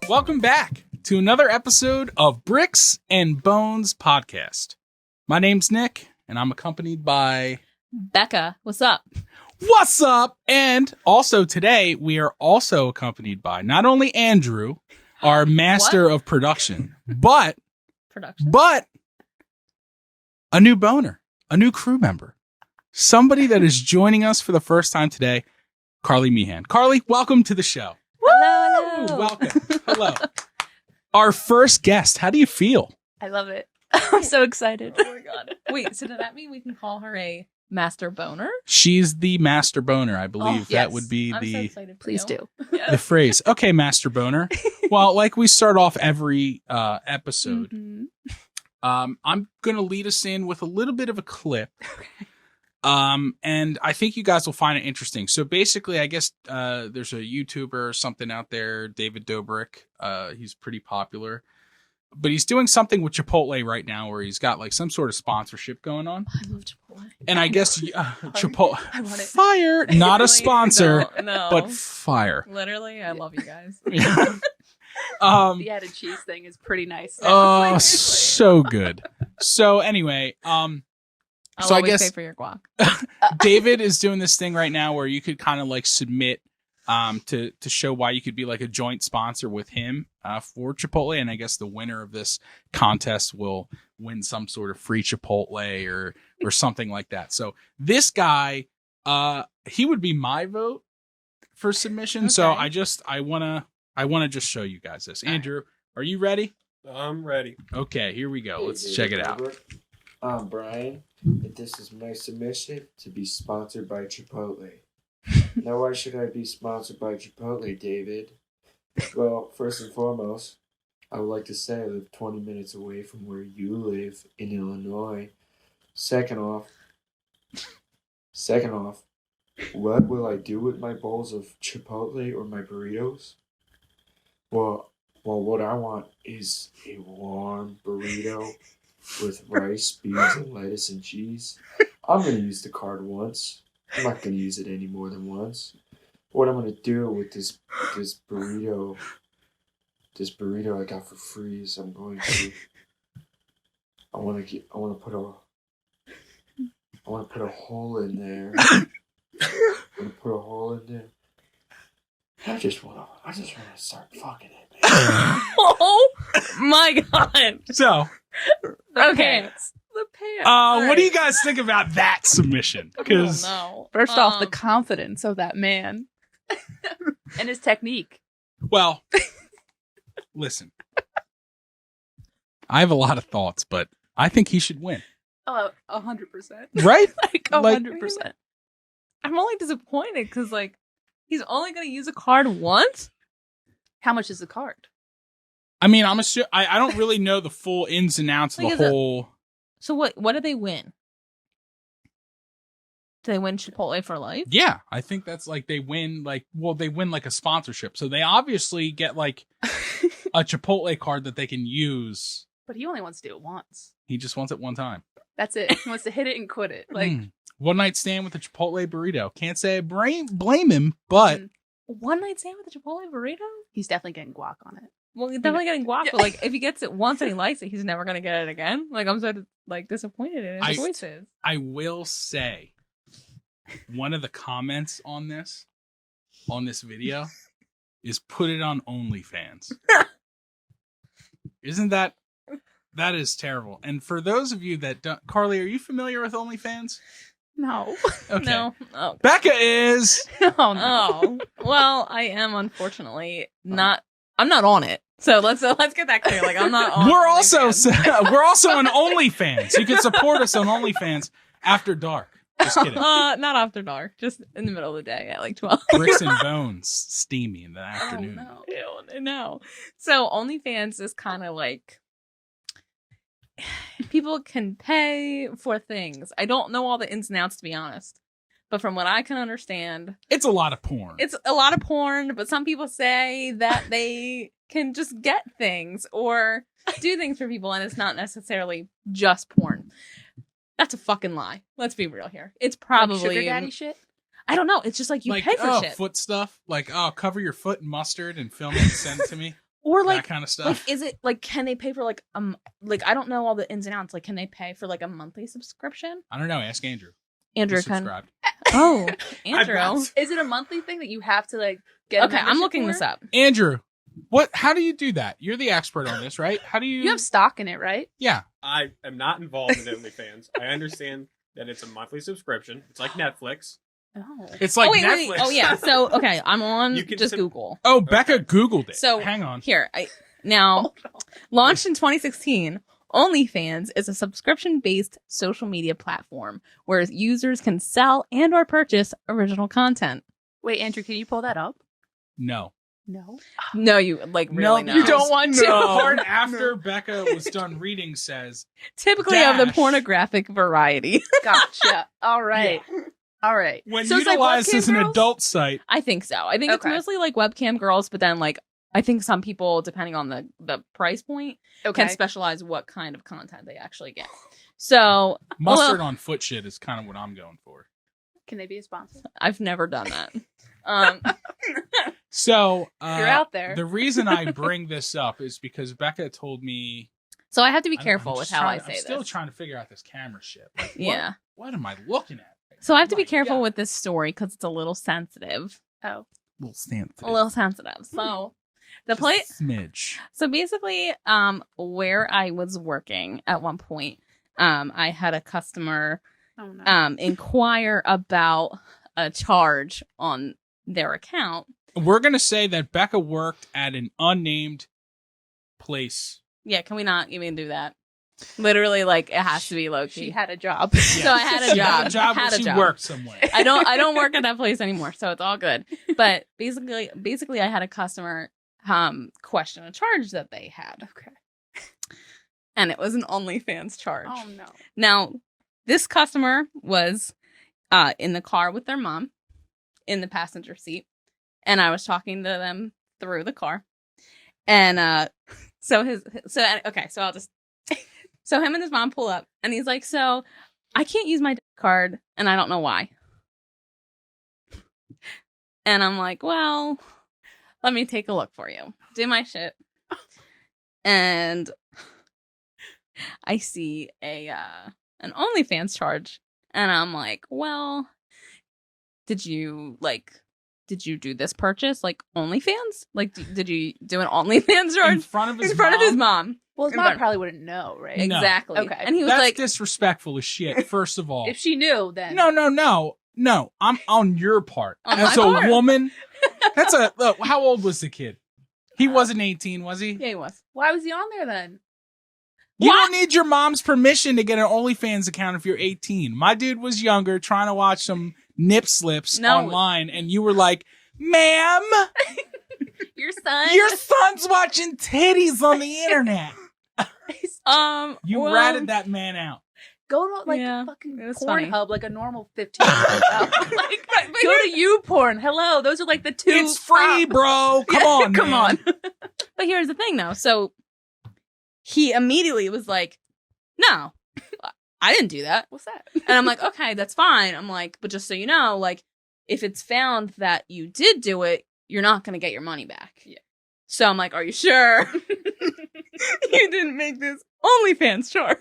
Welcome back to another episode of Bricks and Bones Podcast. My name's Nick, and I'm accompanied by... Becca. What's up? What's up? And also today, we are also accompanied by not only Andrew, our master of production, but a new boner, a new crew member, somebody that is joining us for the first time today, Carly Meehan. Carly, welcome to the show. Hello. Welcome. Hello. Our first guest. How do you feel? I love it. I'm so excited. Oh my god. Wait, so does that mean we can call her a master boner? She's the master boner, I believe. Yes. That would be I'm so excited for Please you. do. Yes. the phrase. Okay, master boner. Well, like we start off every episode, Mhm. I'm going to lead us in with a little bit of a clip. And I think you guys will find it interesting. So basically, I guess there's a YouTuber or something out there, David Dobrik. He's pretty popular. But he's doing something with Chipotle right now where he's got like some sort of sponsorship going on. I love Chipotle. And I guess Chipotle... I want it. Fire! Not a sponsor, No. but fire. Literally, I love you guys. Yeah. The added cheese thing is pretty nice. Oh, so good. So anyway, I'll so I always guess pay for your guac. David is doing this thing right now where you could kind of like submit to show why you could be like a joint sponsor with him for Chipotle, and I guess the winner of this contest will win some sort of free Chipotle or something like that. So this guy, he would be my vote for submission. Okay. So I wanna just show you guys this. Andrew, are you ready? I'm ready. Okay, here we go. Hey, Let's David check it out. Dobrik. I'm Brian, and this is my submission to be sponsored by Chipotle. Now, why should I be sponsored by Chipotle, David? Well, first and foremost, I would like to say I live 20 minutes away from where you live in Illinois. Second off, what will I do with my bowls of Chipotle or my burritos? Well, what I want is a warm burrito with rice, beans, and lettuce and cheese. I'm going to use the card once. I'm not going to use it any more than once. What I'm going to do with this burrito I got for free is I'm going to I want to put a hole in there. I just want to start fucking it, man. Oh my god. So, Okay. The pants. what do you guys think about that submission? Because no. First off, the confidence of that man and his technique. well, listen, I have a lot of thoughts, but I think he should win. Oh, 100%. Right? Like 100%. I'm only disappointed because like he's only gonna use a card once. How much is the card? I mean, I don't really know the full ins and outs of Like, the is it- whole. So what do they win? Do they win Chipotle for life? Yeah, I think that's like they win like a sponsorship. So they obviously get like a Chipotle card that they can use. But he only wants to do it once. He just wants it one time. That's it. He wants to hit it and quit it. Like, One night stand with a Chipotle burrito. Can't say I blame him, but One night stand with a Chipotle burrito? he's definitely getting guac on it. Well, he's definitely getting guac, but like if he gets it once and he likes it, he's never gonna get it again. Like I'm so like disappointed in his choices. I will say one of the comments on this video is put it on OnlyFans. Isn't that is terrible? And for those of you that don't, Carly, are you familiar with OnlyFans? No. Okay. No. Oh. Becca is. No. Oh. Well, I am unfortunately not. I'm not on it. So let's get that clear. Like I'm not on. We're also OnlyFans. on OnlyFans. You can support us on OnlyFans after dark. Just kidding. Not after dark. Just in the middle of the day at like 12. Bricks and Bones, steamy in the afternoon. Oh, no. Ew, no. So OnlyFans is kind of like people can pay for things. I don't know all the ins and outs to be honest, but from what I can understand, It's a lot of porn. it's a lot of porn. But some people say that they can just get things or do things for people, and it's not necessarily just porn. That's a fucking lie. Let's be real here. It's probably Like sugar daddy shit? I don't know. It's just like you like pay for shit. foot stuff. Like, cover your foot in mustard and film it and send it to me. Or like that kind of stuff. Like, is it like, can they pay for like like, I don't know all the ins and outs. Like, can they pay for like a monthly subscription? I don't know. Ask Andrew. Andrew He's can. subscribed. Oh, Andrew. Is it a monthly thing that you have to like get? Okay, I'm looking this up. Andrew, how do you do that? You're the expert on this, right? How do you? You have stock in it, right? Yeah. I am not involved in OnlyFans. I understand that it's a monthly subscription. It's like Netflix. Oh. It's like wait. Netflix. Oh yeah. So okay, I'm on You can just Google. Oh, Becca Googled it. So hang on. Here, now launched in 2016. OnlyFans is a subscription-based social media platform where users can sell and or purchase original content. Wait, Andrew, can you pull that up? No. No. No, you like really no, no. You don't want to. The part after Becca was done reading says Typically of the dash. pornographic variety. Gotcha. All right. All right. when So it's like utilized webcam as an girls? adult site. I think so. I think it's Okay. mostly like webcam girls, but then like I think some people, depending on the price point, Okay. can specialize what kind of content they actually get. So Mustard on foot shit is kind of what I'm going for. Can they be a sponsor? I've never done that. So You're out there. the reason I bring this up is because Becca told me. So I have to be I'm careful with just how I trying- say I'm still this. trying to figure out this camera shit. Like, Yeah. What am I looking at? So I have to be My careful God. with this story because it's a little sensitive. Oh. Little sensitive. A little sensitive. So the place. Smidge. So basically, where I was working at one point, I had a customer Oh no. inquire about a charge on their account. We're gonna say that Becca worked at an unnamed place. Yeah, can we not even do that? Literally, like it has to be low key. She had a job. So I had a She job. had a job Had where a she job. worked somewhere. I don't work at that place anymore, so it's all good. But basically, I had a customer question a charge that they had, Okay. and it was an OnlyFans charge. Oh no. Now, this customer was in the car with their mom in the passenger seat, and I was talking to them through the car. And so him and his mom pull up, and he's like, "So, I can't use my debit card, and I don't know why." And I'm like, "Well, let me take a look for you. Do my shit." And I see an OnlyFans charge, and I'm like, "Well, did you do this purchase like OnlyFans? Like, did you do an OnlyFans charge In front of his in front of his mom?" Well, his In mom front- probably wouldn't know, right? No. Exactly. Okay. And he was That's like, disrespectful as shit. First of all, If she knew, then no. I'm on your part On as my a part? woman. That's a look. How old was the kid? He wasn't 18, was he? "Yeah, he was." why was he on there then? You don't need your mom's permission to get an OnlyFans account if you're 18. My dude was younger, trying to watch some nip slips No. online, and you were like, "Ma'am, Your son. your son's watching titties on the internet." You well, ratted that man out. Go to like Yeah, fucking it was funny. Pornhub, like a normal 15-year-old. Like, go to YouPorn. Hello, those are like the two. It's free, top- bro. Come on, Come man. on. But here's the thing, though. So he immediately was like, "No, I didn't do that." What's that? And I'm like, "Okay, that's fine." I'm like, "But just so you know, like, if it's found that you did do it, you're not going to get your money back." Yeah. So I'm like, "Are you sure you didn't make this OnlyFans charge?"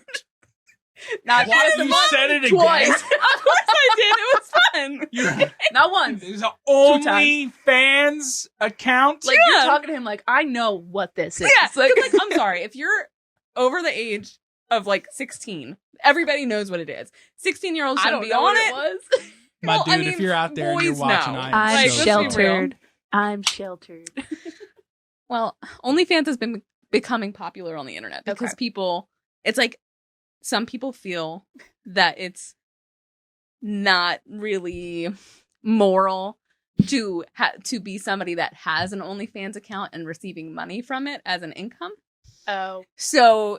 Not Why just you once, said it twice. again? Of course I did. It was fun. Not once. There's an OnlyFans account. Like Yeah. you're talking to him like, I know what this is. Yeah, Like, 'cause, like, I'm sorry. If you're over the age of like 16, everybody knows what it is. 16-year-olds I shouldn't don't be know on what it. it was. My well, dude, I mean, if you're out there and you're boys watching, know. I'm Like, let's be sheltered. I'm sheltered. Well, OnlyFans has been becoming popular on the internet because Okay. it's like some people feel that it's not really moral to be somebody that has an OnlyFans account and receiving money from it as an income. Oh. So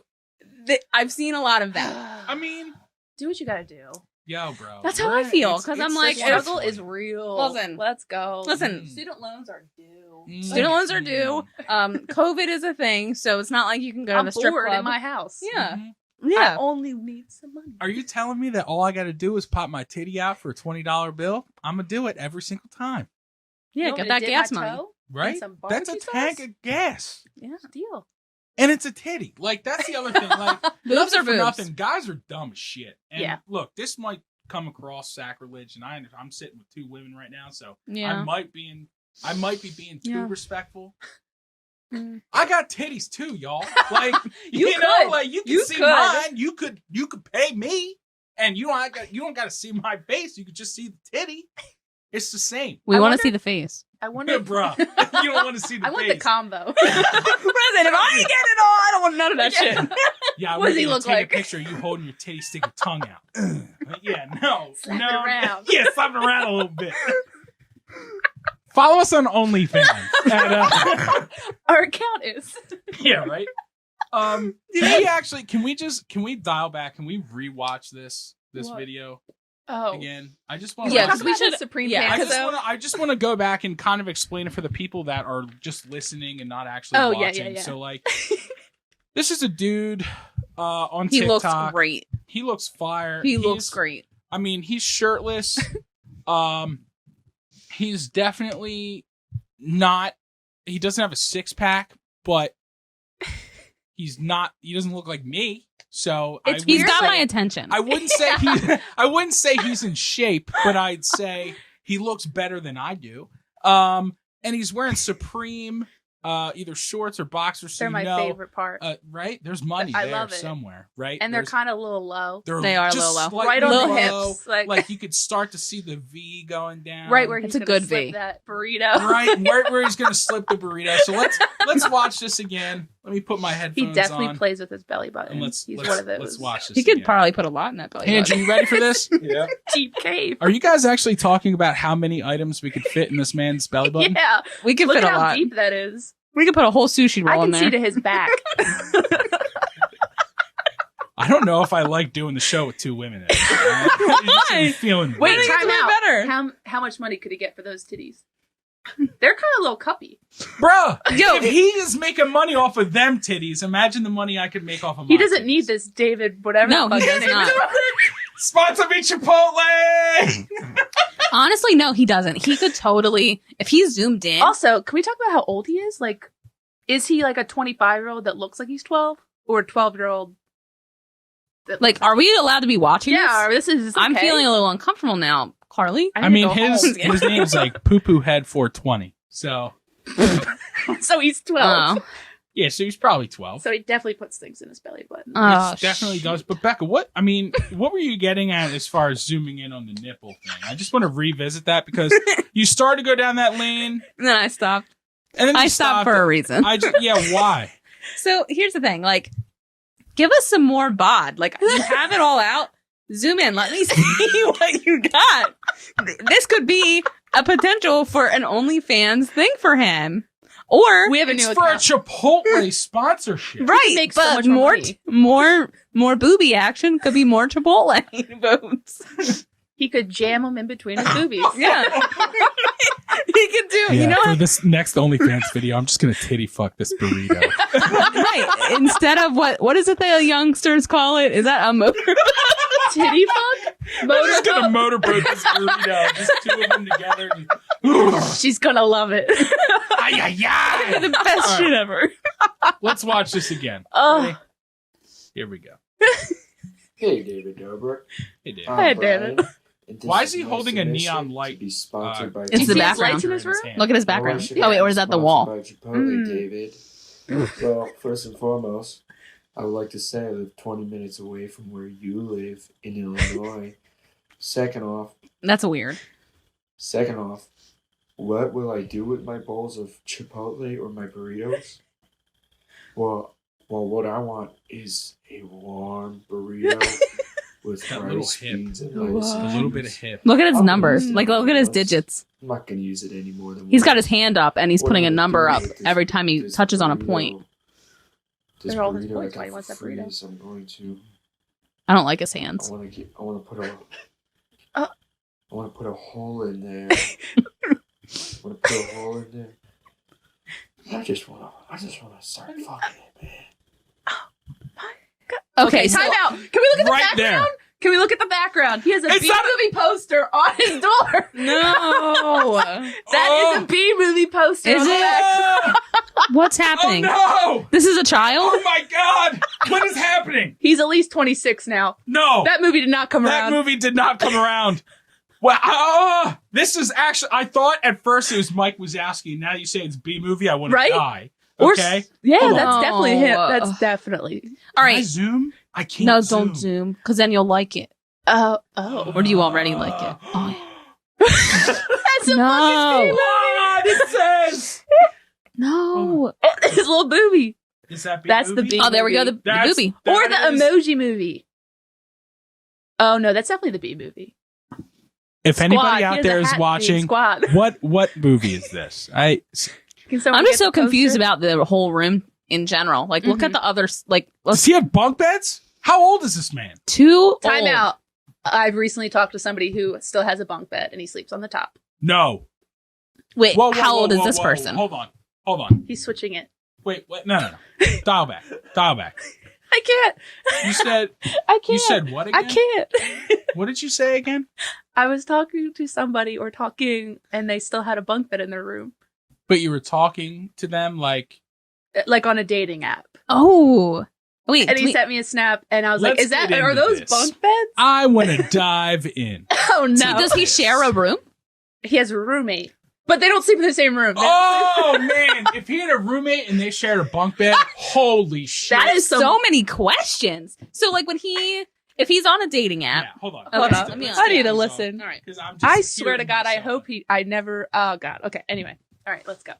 I've seen a lot of that. I mean, do what you gotta do. yo, bro. That's how I feel, 'cause I'm like, The if- struggle is real. Listen. Let's go. Listen. Student loans are due. Student loans are due. COVID is a thing, so it's not like you can go I'm to the strip bored club. in my house. Yeah. Mhm. I only need some money. Are you telling me that all I got to do is pop my titty out for a $20 bill? I'm gonna do it every single time, Yeah, You want get me that to dip gas my money. toe in right? some That's a barbecue tank sauce? of gas, Yeah. Deal. and it's a titty. Like that's the other thing. Like Boobs nothing are for boobs. nothing. Guys are dumb as shit. And Yeah. look, this might come across sacrilege, and I'm sitting with 2 women right now, so Yeah. I might be being too Yeah. respectful. Mm. I got titties too, y'all. Like You you know, could. like you can You see could. mine. You could pay me, and you don't got to see my face. You could just see the titty. It's the same. We I want to wonder- see the face. I wonder. Bruh, you don't want to see the I face. want the combo. Listen, if I ain't getting it all, I don't want none of that shit. Yeah, I What does want he you to look take like? a picture of you holding your titty, stick your tongue out. Yeah, no, Slap no, it around. yeah, slap it around a little bit. Follow us on OnlyFans. Our account is. Yeah, right. Can we dial back? Can we rewatch this What? video Oh. again? I just want Yeah, Talk 'cause about we the should- Supreme yeah, Pants, because- though. I just want to go back and kind of explain it for the people that are just listening and not actually Oh, yeah, watching. yeah, yeah. So like, this is a dude on He TikTok. looks great. He looks fire. He looks great. I mean, he's shirtless. He's definitely not. He doesn't have a 6-pack, but he doesn't look like me. So It's He's weird, got like- my attention. I wouldn't say he's in shape, but I'd say he looks better than I do. And he's wearing Supreme either shorts or boxers. So They're my favorite part. Right? There's money I there love it. somewhere, right? And they're There's- kind of a little low. They are a just little low. slightly Right on the low. hips, like- Like you could start to see the V going down. Right where It's he's a gonna good slip V. that burrito. Right where he's gonna slip the burrito. So let's watch this again. Let me put my headphones He definitely on. plays with his belly button. And let's He's one of those. let's watch this. He could again. probably put a lot in that belly. Andrew, you ready for this? Yeah. Deep cave. Are you guys actually talking about how many items we could fit in this man's belly button? Yeah. We could Look fit at a how lot. deep that is. We could put a whole sushi I roll in can see there. to his back. I don't know if I like doing the show with 2 women. I'm feeling Wait, weird. time way out. better. How much money could he get for those titties? They're kind of a little cuppy. Bruh, Yo, if he is making money off of them titties, imagine the money I could make off of He my doesn't titties. need this David whatever. No, the fuck he his does name is. not. Sponsor me, Chipotle! Honestly, no, he doesn't. He could totally, if he's zoomed in. Also, can we talk about how old he is? Like, is he like a 25-year-old that looks like he's 12, or a 12-year-old? Like, are we allowed to be watching Yeah, this? this is. I'm okay. feeling a little uncomfortable now, Carly. I mean, need to go his home. name's like Poo Poo Head 420. So, So he's 12. Oh. yeah, so he's probably 12. So he definitely puts things in his belly button. Oh, It definitely does. But Becca, what were you getting at as far as zooming in on the nipple thing? I just want to revisit that because you started to go down that lane, And then I stopped. and then you I stopped for a reason. Why? So here's the thing, like, give us some more bod. Like, you have it all out. Zoom in. Let me see what you got. This could be a potential for an OnlyFans thing for him. Or, We have a It's new for a account. Chipotle sponsorship. right, make so but much more, more money. more booby action could be more Chipotle votes. He could jam them in between his boobies. Yeah. He could do, you know for what? this next OnlyFans video, I'm just gonna titty fuck this burrito. Right. Instead of what is it the youngsters call it? Is that a motor? Titty fuck? I'm just gonna motorboat this burrito. Just 2 of them together. She's gonna love it. Ay, ay, ay. The best All right. shit ever. Let's watch this again. Oh. Ready? Here we go. Hey, David Dobrik. Hey, Dave. I'm Hey, Brian, David. and this Why is he my holding a submission neon to light, be sponsored by It's Do you the see his background. lights in his room? Look at his Oh, background. I should Oh, wait, be or is that the sponsored wall? by Chipotle, Mm. David. Well, first and foremost, I would like to say I live 20 minutes away from where you live in Illinois. Second off, That's weird. what will I do with my bowls of Chipotle or my burritos? Well, what I want is a warm burrito with That little rice, hip. beans, and What? lettuce. A little bit of hip. Look at his Oh, numbers. mm. Like, look at his digits. I'm not going to use it any more than He's once. got his hand up and he's What putting a am I number doing up with this- every time he this touches on a burrito? point. This They're all his burrito I points, got why he wants for that free, burrito. so I'm going to. I don't like his I hands. want to put a. Uh. I want to put a hole in there. I want to put a hole in there. I just want to start fucking it, man. Okay, so time out. Can we look at the Right background? there. Can we look at the background? He has a It's B not movie poster on his door. no. That is a B movie poster. Is on the it? back. What's Oh happening? no! This is a child? Oh my god! What is happening? He's at least 26 now. No, That movie did not come that around. movie did not come around. Well, this is actually. I thought at first it was Mike Wazowski. Now you say it's B movie. I want to Right? die. Or Okay. Yeah, Hold on. that's definitely him. No. That's definitely. All Can I right. zoom? I can't. No, don't zoom, because then you'll like it. Oh. Or do you already like it? Oh, That's a No. What it says? no. fucking his little booby. Is that B That's the movie? B. Oh, there we go. The That's- booby. that Or the is- emoji movie. Oh no, that's definitely the B movie. If Squad. anybody He out has there a is hat watching, theme Squad. what movie is this? Can someone I'm get just so the confused poster? about the whole room in general. Like, look at the others. Like, Does let's he have bunk beds? How old is this man? two. Time old. out. I've recently talked to somebody who still has a bunk bed and he sleeps on the top. No. Wait, Whoa, whoa, how whoa, old is whoa, this whoa, person? Hold on. He's switching it. Wait. No. Dial back. I can't. You said. I can't. You said what again? I can't. What did you say again? I was talking to somebody and they still had a bunk bed in their room. But you were talking to them like. Like on a dating app. Oh, wait. And he wait. sent me a snap and I was like, Let's is that get are into those this. bunk beds? I want to dive in. Oh no. So does he share a room? He has a roommate. But they don't sleep in the same room. They don't Oh man! If he had a roommate and they shared a bunk bed, holy shit! That That is is some- so many questions. So, like, if he's on a dating Yeah, app, hold on. Okay, Hold let on. me I need to understand. listen. all right. 'Cause I'm just I swear to hearing God, I myself. hope I never. Oh God. Okay. Anyway. All right. Let's go.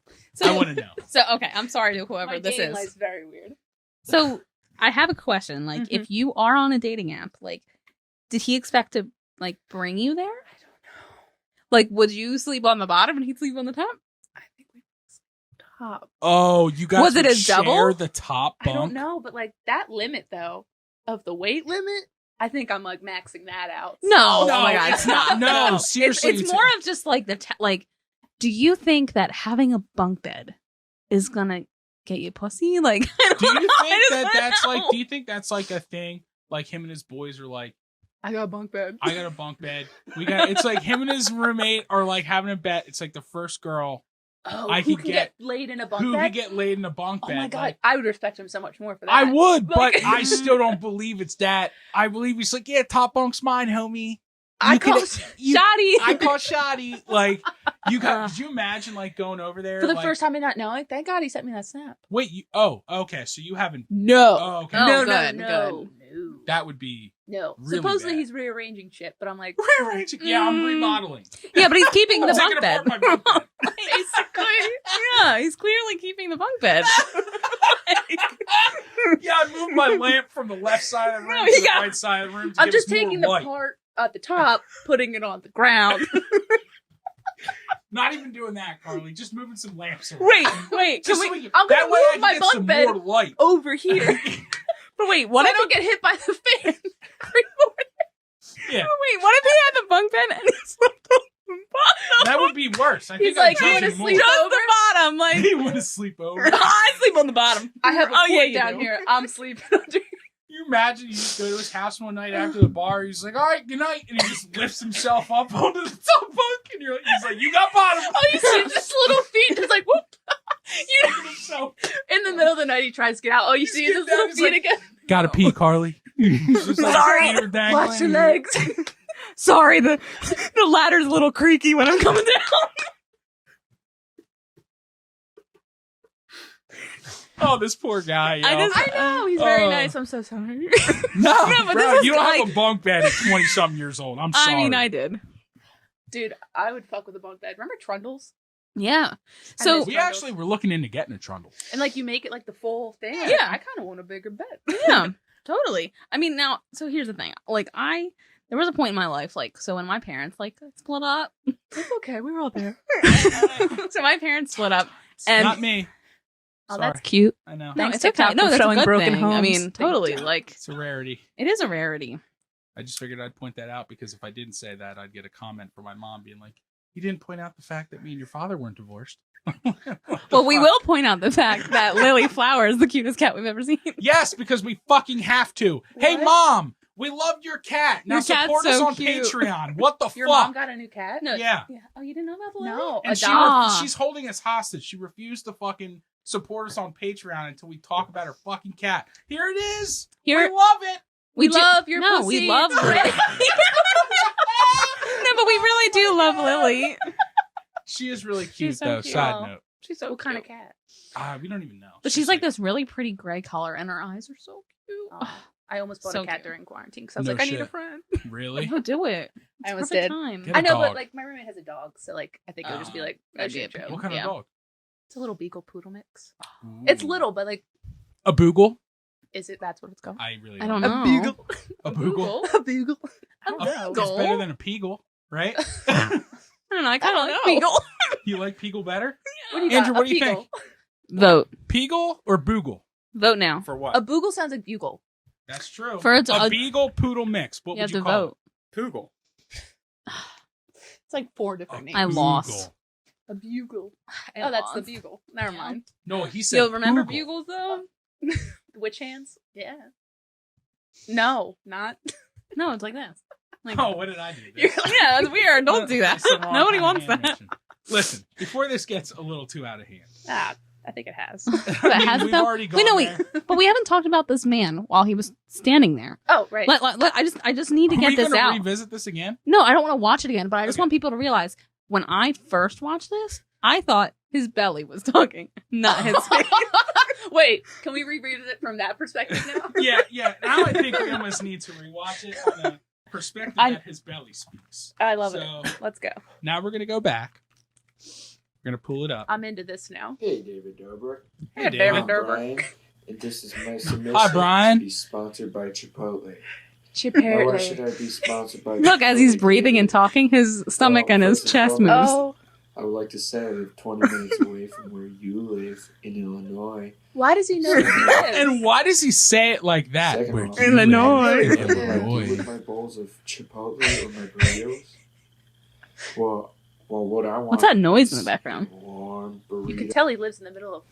I want to know. So, okay, I'm sorry to whoever My this dating is. life's very weird. So, I have a question. Like, if you are on a dating app, like, did he expect to like bring you there? I don't know. Like, would you sleep on the bottom and he'd sleep on the top? I think we top. Oh, you guys Was it would a double? share the top I bunk? don't know, but like that limit though of the weight limit, I think I'm like maxing that out. No, No, oh my God, it's not. No, seriously, it's more of just like like. Do you think that having a bunk bed is gonna get you pussy? Like, I Do you don't know. I think just that wanna that's like? know. Do you think that's like a thing? Like him and his boys are like, I got a bunk bed. I got a bunk bed. We got. It's like him and his roommate are like having a bet. It's like the first girl Oh, I who could can get- get laid in a bunk who bed? could get laid in a bunk Oh bed. my God, Like, I would respect him so much more for that. I would, but Like- I still don't believe it's that. I believe he's like, yeah, top bunk's mine, homie. I You call could- you- Shoddy. I call shoddy. Like, you got? Could you imagine like going over there for the like, first time and not knowing. Thank God he sent me that snap. Wait, you? Oh, okay. So you haven't? No. Oh, okay. Oh, no, good, no. That would be No. Really Supposedly bad. he's rearranging shit, but I'm like, rearranging. Yeah, I'm remodeling. Yeah, but he's keeping the I'm bunk taking bed. apart my bunk bed. Basically, yeah, he's clearly keeping the bunk bed. Yeah, I moved my lamp from the left side of the room No, to you the got- right side of the room. To I'm give just us more taking the light. part at the top, putting it on the ground. Not even doing that, Carly. Just moving some lamps around. wait. Just Can so we? we, I'm that gonna way I move can my get bunk some bed more light. over here. But wait, What what I if? don't get hit by the fan? Yeah, Wait, what if he had the bunk bed and he slept on the bottom? that would be worse. I He's think like, I'm you wanna judging more. sleep Just over? the bottom, like He want to sleep over. I sleep on the bottom. I have a Oh, foot yeah, you down do. here. I'm sleeping under. You imagine you just go to his house one night after the bar. He's like, "All right, good night," and he just lifts himself up onto the top bunk, and he's like, "You got bottom." Oh, you see just little feet, just like whoop. You know himself. In the middle of the night, he tries to get out. Oh, you see his getting little down, he's feet like, again. Gotta pee, Carly. He's just like, Sorry. feet are dangling. Watch your legs. Sorry, the ladder's a little creaky when I'm coming down. Oh, this poor guy. Yo. I know he's very Oh. nice. I'm so sorry. no, but bro, this is you don't like- have a bunk bed at 20-something years old. I'm sorry. I mean, I did. Dude, I would fuck with a bunk bed. Remember trundles? Yeah. I So miss We trundles. actually were looking into getting a trundle. And like you make it like the full thing. Yeah. I kind of want a bigger bed. yeah, totally. I mean, now, so here's the thing. Like, there was a point in my life, like, so when my parents like split up. It's okay. We were all there. So my parents split up, and Not me. Oh, Sorry. that's cute. I know. no, Thanks, it's okay. TikTok, No, for that's showing a good broken thing. I homes. mean, totally. Like, It's a rarity. it is a rarity. I just figured I'd point that out because if I didn't say that, I'd get a comment from my mom being like, "You didn't point out the fact that me and your father weren't divorced." Well, we will point out the fact that Lily Flower is the cutest cat we've ever seen. Yes, because we fucking have to. Hey, What? Mom, we loved your cat. Now Your cat's support us so on cute. Patreon. What the Your fuck? mom got a new cat? No, Yeah. Oh, you didn't know about Lily? No. And she's holding us hostage. She refused to fucking support us on Patreon until we talk about her fucking cat. Here it is. Here- We love it. We love your No, pussy. we love Lily. No, but we really do love Lily. She is really cute, She's so though. cute. Side note. She's so what kind of cat? We don't even know. But she's like this really pretty gray color, and her eyes are so cute. Oh, I almost bought So a cat cute. during quarantine because I was No like, I need a shit. friend. Really? No, do it. I It's almost perfect did. time. Get a I know, dog. but like my roommate has a dog, so like I think it would just be like a That'd be shit a show. big- What kind Yeah. of dog? It's a little beagle poodle mix. Ooh. It's little, but like, A boogle? is it? That's what it's called. I really I don't know. know. A boogle? A beagle. A It's beagle? better than a peagle, right? I don't know. I kind of don't like know. Beagle. You like peagle better? What do you Andrew, got? what do you A think? beagle. Vote. Peagle or boogle? Vote now. For what? A boogle sounds like bugle. That's true. For a a beagle poodle mix. What You would have you to call vote. Poogle. It's like 4 different it? names. I A lost. boogle. A bugle. I Oh, that's the lost. bugle. Never Yeah. mind. No, he said. You'll remember boogle. bugles though? Witch hands? Yeah. No, not. No, it's like this. Like, Oh, what did I do? You're yeah, that's weird. Don't do that. That's the wrong Nobody kind of wants hand that. motion. Listen, before this gets a little too out of hand. Ah, I think it has. But I mean, has it we've though? already Wait, gone no, wait. there. But we haven't talked about this man while he was standing there. Oh, right. I just need to Are get we this gonna out. revisit this again? No, I don't want to watch it again, but I just Okay. want people to realize when I first watched this, I thought his belly was talking, not his face. Wait, can we reread it from that perspective now? Yeah. Now I think we almost need to rewatch it on a perspective that his belly speaks. I love So it. Let's go. now we're gonna go back. We're gonna pull it up. I'm into this now. Hey, David Dobrik. Hey, David David. I'm Dobrik. Brian, and this is my submission Hi, Brian. to be sponsored by Chipotle. Now, why Chipotle. should I be sponsored by Look, as he's Chipotle, breathing and David? talking, his stomach Well, and his first and chest foremost, moves. Oh, I would like to say I live 20 minutes away from where you live in Illinois. why does he know who he is? And why does he say it like that? Second Where of all, you live? Illinois. What will I do Illinois. with my bowls of Chipotle or my burritos? Well, what I want. What's that noise in is the background? a warm burrito. You can tell he lives in the middle of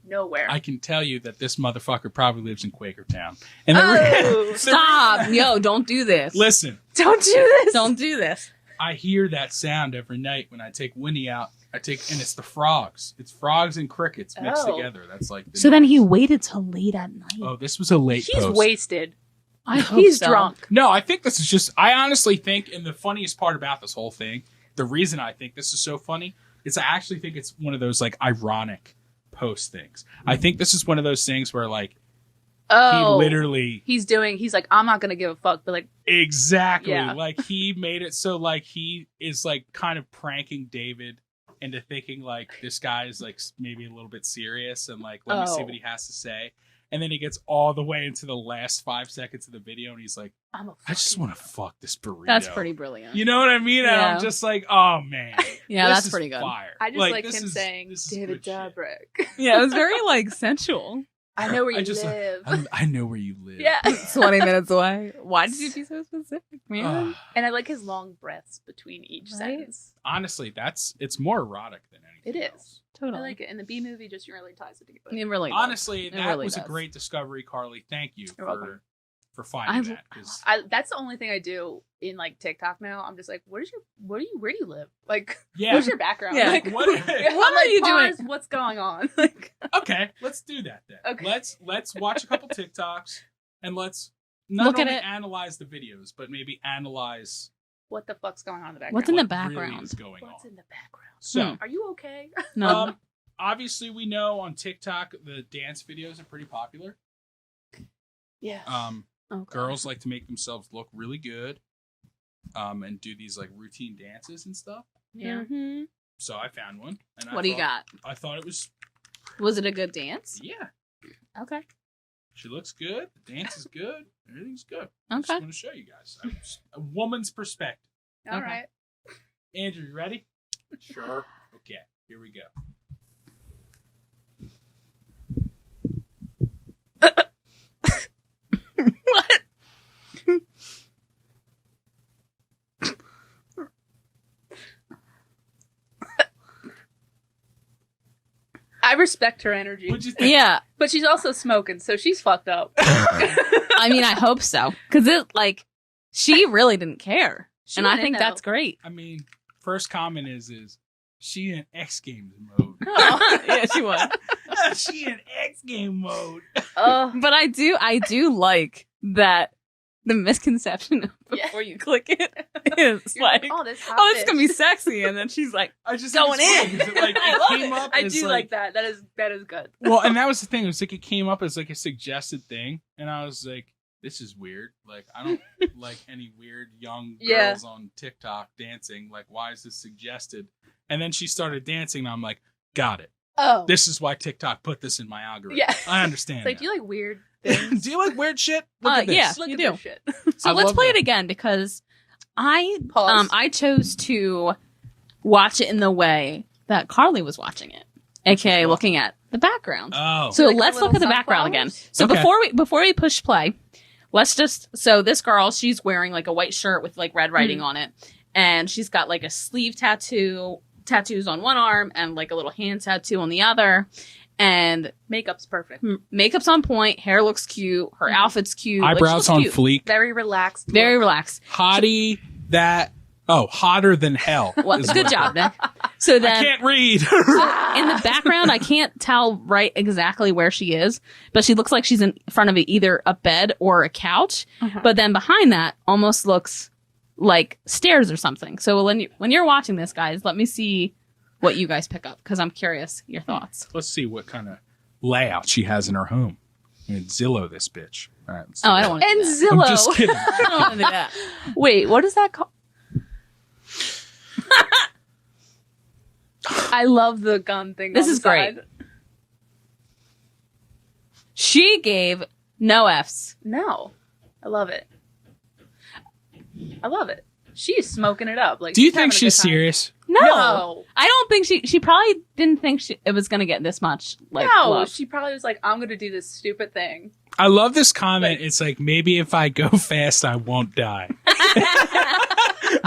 nowhere. I can tell you that this motherfucker probably lives in Quakertown. And Oh, Stop! Yo, don't do this. Listen, don't do this. Don't do this. I hear that sound every night when I take Winnie out. And it's the frogs. It's frogs and crickets mixed Oh. together. That's like. The So then he noise. waited till late at night. Oh, this was a late He's post. wasted. I hope He's so. drunk. No, I think this is just. I honestly think, and the funniest part about this whole thing, the reason I think this is so funny is I actually think it's one of those like ironic post things. I think this is one of those things where like Oh, he literally He's like, I'm not gonna give a fuck, but like, exactly Yeah. like he made it so like he is like kind of pranking David into thinking like this guy is like maybe a little bit serious and like let me see Oh. what he has to say. And then he gets all the way into the last 5 seconds of the video and he's like, I'm a I just want to fuck this burrito. That's pretty brilliant. You know what I mean? And Yeah. I'm just like, oh man. Yeah, this that's is pretty good. Fire. I just like this him is- saying, this is David good shit. Dobrik. Yeah, it was very like sensual. I know where you I just- live. I know where you live. Yeah. 20 minutes away. Why did you be so specific, man? Ugh. And I like his long breaths between each Right? sentence. Honestly, it's more erotic than anything. It is. else. Totally. I like it. And the B movie just really ties it together. It really does. Honestly, It that really was a does. great discovery, Carly. Thank you You're welcome. for finding I- that. 'cause- That's the only thing I do in like TikTok now. I'm just like, where do you live? Like, yeah. what's your background? Yeah. Like, What- I'm what are like, you doing? pause, what's going on? Like, Okay, let's do that then. Okay. Let's watch a couple TikToks and let's not Look at only it. analyze the videos, but maybe analyze what the fuck's going on in the background? What's in the what background? really is going What's on. in the background? So, Are you okay? No. obviously we know on TikTok the dance videos are pretty popular. Yeah. Okay. Girls like to make themselves look really good, and do these like routine dances and stuff. Yeah. Mhm. So I found one. And What do you got? I thought it was Was it a good dance? yeah. Okay. She looks good. The dance is good. Everything's good. I just Okay. want to show you guys a woman's perspective. All Okay. right. Andrew, you ready? Sure. Okay, here we go. What? I respect her energy. What'd you think? Yeah. But she's also smoking, so she's fucked up. I mean, I hope so. Because she really didn't care. She and I wanted think to that's know. great. I mean, first comment is she in X Games mode. Yeah, she was. She in X Game mode. But I do like that the misconception before you click it is You're like, oh, this hot oh, it's bitch. gonna be sexy, and then she's like, I just Going think in. it's funny 'cause it, I it love came it. up. I as, do like that. That is good. Well, and that was the thing. It was like it came up as like a suggested thing, and I was like, "This is weird. Like, I don't like any weird young Yeah. girls on TikTok dancing. Like, why is this suggested?" And then she started dancing, and I'm like, "Got it. Oh. This is why TikTok put this in my algorithm. Yeah. I understand." It's like, now. do you like weird things? Do you like weird shit? Look at this. yeah. Look You at do. this shit. so I let's love play that. it again because I Pause. I chose to watch it in the way that Carly was watching it, aka well. looking at the background. Oh, So Like let's the look at the little background again. sunflowers? So Okay. before we push play, let's just so this girl, she's wearing like a white shirt with like red writing on it, and she's got like a sleeve tattoos on one arm and like a little hand tattoo on the other. And Makeup's perfect. makeup's on point, hair looks cute, her outfit's cute, like, she eyebrows looks on cute. fleek. Very relaxed. Very look. relaxed. Hottie that. Oh, hotter than hell. Well, is good what- job, Nick. So I then can't read. in the background, I can't tell right exactly where she is, but she looks like she's in front of either a bed or a couch. Uh-huh. But then behind that almost looks like stairs or something. So when you're watching this, guys, let me see what you guys pick up because I'm curious your thoughts. Let's see what kind of layout she has in her home. I'm gonna Zillow this bitch. All right. let's do Oh, I that. don't want to And do that. I'm Zillow. just kidding. I don't want to do that. Wait, what is that called? I love the gun thing. This on is the great. side. She gave no Fs. No, I love it. I love it. She's smoking it up. Like, Do you having think a she's good time. serious? No. I don't think she probably didn't think it was going to get this much like no, love. she probably was like, I'm gonna do this stupid thing. I love this comment. Like- It's like maybe if I go fast, I won't die.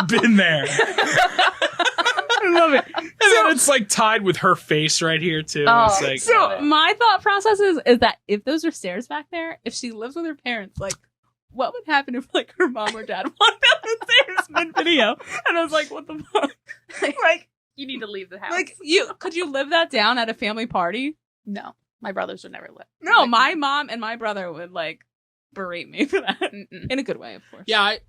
Been there. I love it. And then it's like tied with her face right here too. Oh, it's like So my thought process is that if those are stairs back there, if she lives with her parents, like what would happen if like her mom or dad walked down the stairs mid video? And I was like, what the fuck? Like You need to leave the house. like could you live that down at a family party? no, my brothers would never let. No, Like, my mom and my brother would like berate me for that mm-mm. in a good way, of course. I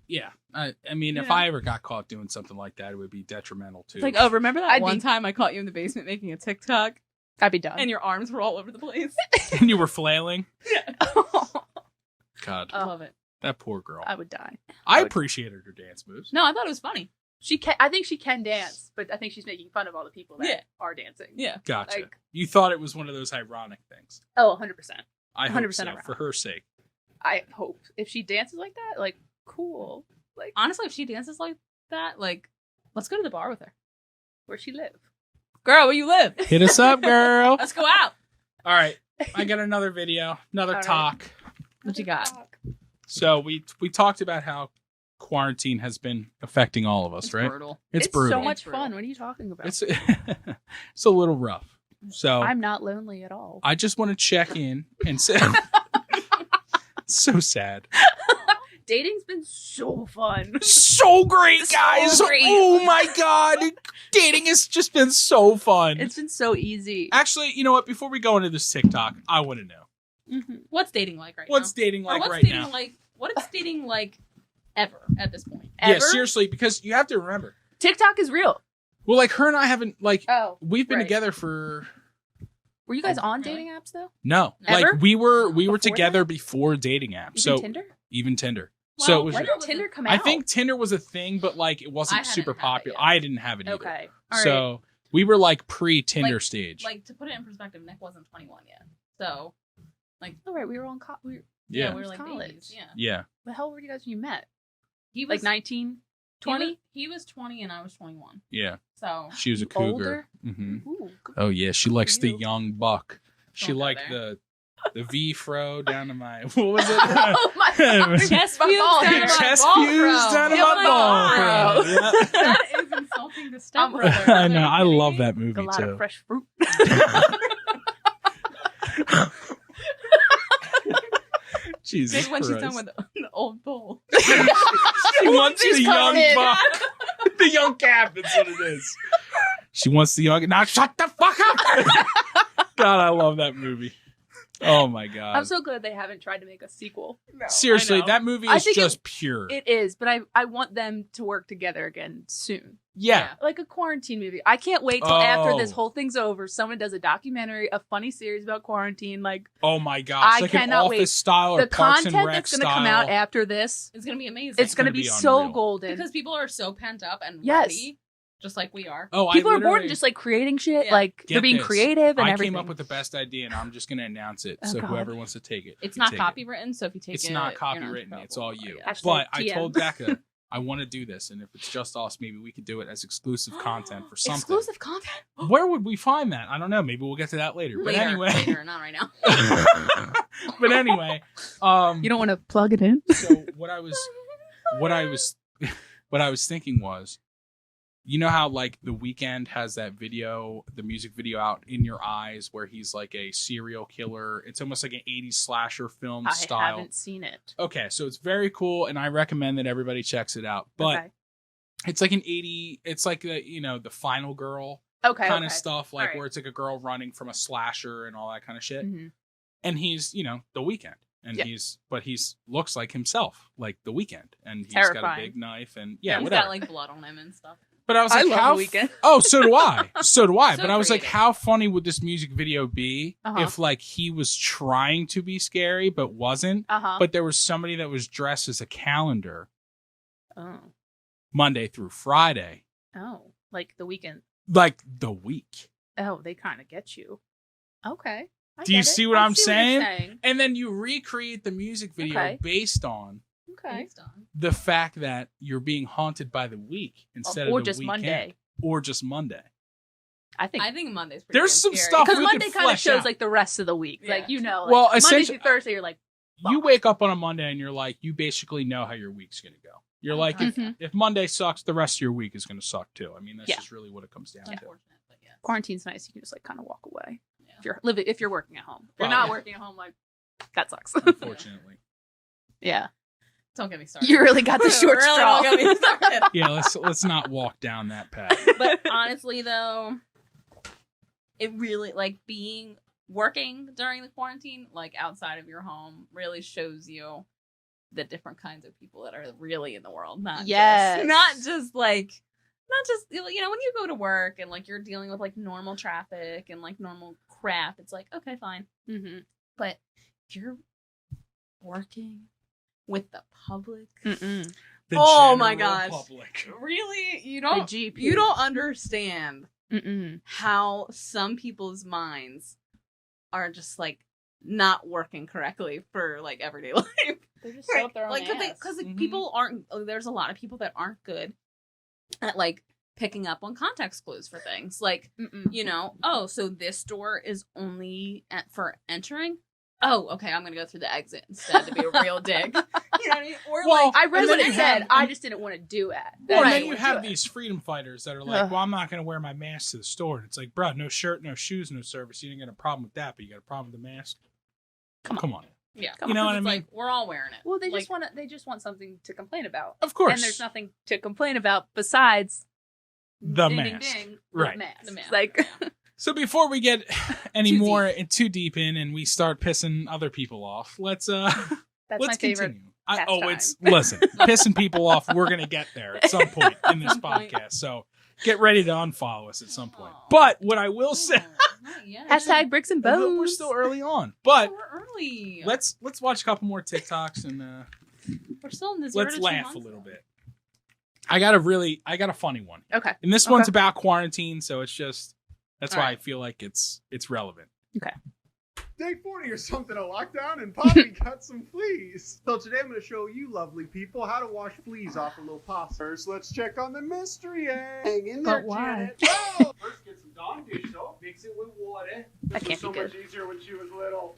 mean, if Yeah. I ever got caught doing something like that, it would be detrimental too. It's like, oh, remember that I'd one be- time I caught you in the basement making a TikTok I'd be done. and your arms were all over the place? and you were flailing. God, I love it. that poor girl. I would die. I appreciated her dance moves. No, I thought it was funny. She can. I think she can dance, but I think she's making fun of all the people that Yeah. are dancing. Yeah. Gotcha. Like- You thought it was one of those ironic things. Oh, 100%. I hope 100% so, around. for her sake. I hope if she dances like that, like cool. Like Honestly, if she dances like that, like, let's go to the bar with her. where she live. Girl, where you live? Hit us up, girl. Let's go out. All right, I got another video, another All right. talk. What you got? So we talked about how quarantine has been affecting all of us, It's right? brutal. It's so brutal. much It's brutal. fun. What are you talking about? It's it's a little rough. So I'm not lonely at all. I just want to check in and say, so sad, Dating's been so fun. so great, guys. So great. Oh my god, dating has just been so fun. It's been so easy. Actually, you know what? Before we go into this TikTok, I want to know What's dating like right what's now? dating Or like what's right dating now. like? What is dating like ever at this point? Yeah, Ever? seriously, because you have to remember. TikTok is real. Well, like her and I haven't like Oh, we've been right. together for Were you guys on Really? dating apps though? no, Ever? like we were Before together that? before dating apps. Even So Tinder? even Tinder. So Well, it was. When Tinder did Tinder come out? I think Tinder was a thing, but like it I wasn't hadn't super had it popular. yet. I didn't have it either. Okay. All right. So we were like pre-Tinder Like- stage. Like to put it in perspective, Nick wasn't 21 yet, so All right, we were on. yeah. we were like college. babies. Yeah, Yeah. What the hell were you guys when you met? he was Like 19, 20? He was 20 and I was 21. Yeah. So She was a cougar. Older? hmm Ooh, good Oh yeah, she for likes the you. young buck. She Don't go liked there. the V fro down to my what was it? Oh my god. Chest My fuse ball down hair. to my Chest ball fuse fro. down to Yeah, my my ball God. fro. Yeah. That is insulting to I'm- stepbrother. I know. I love that A movie lot too. of fresh fruit. Jesus Maybe when she's Christ. done with the old bull. She wants the young coming. buck. The young calf, that's what it is. She wants the young. Now shut the fuck up. God, I love that movie. Oh my God. I'm so glad they haven't tried to make a sequel. Seriously, I know. that movie I is think just pure. It is, but I want them to work together again soon. yeah. Like a quarantine movie. I can't wait till after this Oh. whole thing's over, someone does a documentary, a funny series about quarantine. Like Oh my gosh. I Like an cannot Office wait. style or the Parks content and Rec that's going to style. come out after this, It's gonna be amazing. it's going to gonna be be so unreal. golden. because people are so pent up and Yes. ready, just like we are. Oh, People I are born literally- just like creating shit. Yeah. Like Get they're being this. creative and I everything. came up with the best idea, and I'm just going to announce it. Oh, So God. whoever wants to take it, It's you not take it. copywritten, so if you take It's it, not you're in copywritten. It's all trouble. you. Yeah. But I TM. told Becca I want to do this, and if it's just us, maybe we could do it as exclusive content for something. Exclusive content. Where would we find that? I don't know. Maybe we'll get to that later. But Later, anyway, later, not right now. but anyway, You don't want to plug it in. so what I was thinking was, you know how like The Weeknd has that video, the music video out In Your Eyes, where he's like a serial killer. It's almost like an 80s slasher film I style. haven't seen it. Okay, so it's very cool, and I recommend that everybody checks it out. But okay. it's like it's like the Final Girl Okay. kind okay. of stuff, like Alright. where it's like a girl running from a slasher and all that kind of shit. Mhm. And he's The Weeknd, and Yeah. he's looks like himself, like The Weeknd, and he's got a Terrifying. big knife, and He's whatever. got like blood on him and stuff. But I was I like, love how? The Weeknd. Oh, so do I. So do I. So But I was like, creative. how funny would this music video be Uh-huh. if like he was trying to be scary but wasn't? But But there was somebody that was dressed as a calendar oh, Monday through Friday, like the weekend. like the week. Oh, they kind of get you. Okay. I Do you get it. see what I I'm see what you're saying? And then you recreate the music video Okay. based on Okay. Based on. the fact that you're being haunted by the week instead of Or the just weekend. Monday. Or just Monday. I think I think Monday's pretty There's damn some scary. stuff because we Monday could kind of flesh shows out. like the rest of the week. Yeah. Like like Well, Monday essentially- through Thursday, you're like, You fuck. wake up on a Monday and you're like, you basically know how your week's going to go. You're like, Mhm. if Monday sucks, the rest of your week is going to suck too. I mean, that's Yeah. just really what it comes down to. Unfortunate, but yeah. Quarantine's nice. You can just like kind of walk away Yeah. if you're working at home. If you're Well, not yeah. working at home, like that sucks. Unfortunately. Yeah. Don't get me started. You really got the short Really straw. don't get me started. Yeah, let's not walk down that path. But honestly, though, it really working during the quarantine, like outside of your home, really shows you the different kinds of people that are really in the world. Yes. Not just when you go to work and like you're dealing with like normal traffic and like normal crap. It's like okay, fine. Mm-hmm. But if you're working with the public, Mm-mm. The Oh my general gosh. public. really, you The don't GP. you don't understand Mm-mm. how some people's minds are just like not working correctly for like everyday life. They just set up their own Like ass. because Mhm. people aren't. There's a lot of people that aren't good at like picking up on context clues for things. Like Mm-mm. oh, so this door is only for entering. Oh, okay, I'm gonna go through the exit instead to be a real dick. You know what I mean? Or Well, like I read And what then it you said. have- I just didn't want to do it. Well, and Right. then you have these freedom fighters that are like, Ugh. well, I'm not going to wear my mask to the store. And it's like, bro, no shirt, no shoes, no service. You didn't get a problem with that, but you got a problem with the mask. Come on. yeah, You know what I it's mean? like we're all wearing it. Well, they Like, just want they just want something to complain about. Of course. And there's nothing to complain about besides The ding, ding, mask. ding, Right. The The mask. mask, Like So before we get any Too more too deep in and we start pissing other people off, let's that's let's my favorite. continue. pastime. It's listen, pissing people off. We're gonna get there at some point in this Some point. podcast. So get ready to unfollow us at some point. Aw. But what I will say, Not yet. Hashtag bricks and bones. we're still early on. Oh, But we're early. let's watch a couple more TikToks and We're still in this. let's laugh a little bit. I got a funny one. Okay. And this one's about quarantine, so it's just that's All why right. I feel like it's relevant. Day 40 or something of lockdown, and Poppy got some fleas. So today I'm going to show you lovely people how to wash fleas off a little pasta. First, let's check on the mystery egg. Hang in there, But why? Janet. Well, first get some Dawn dish soap, mix it with water. That This can't was so be much easier when she was little.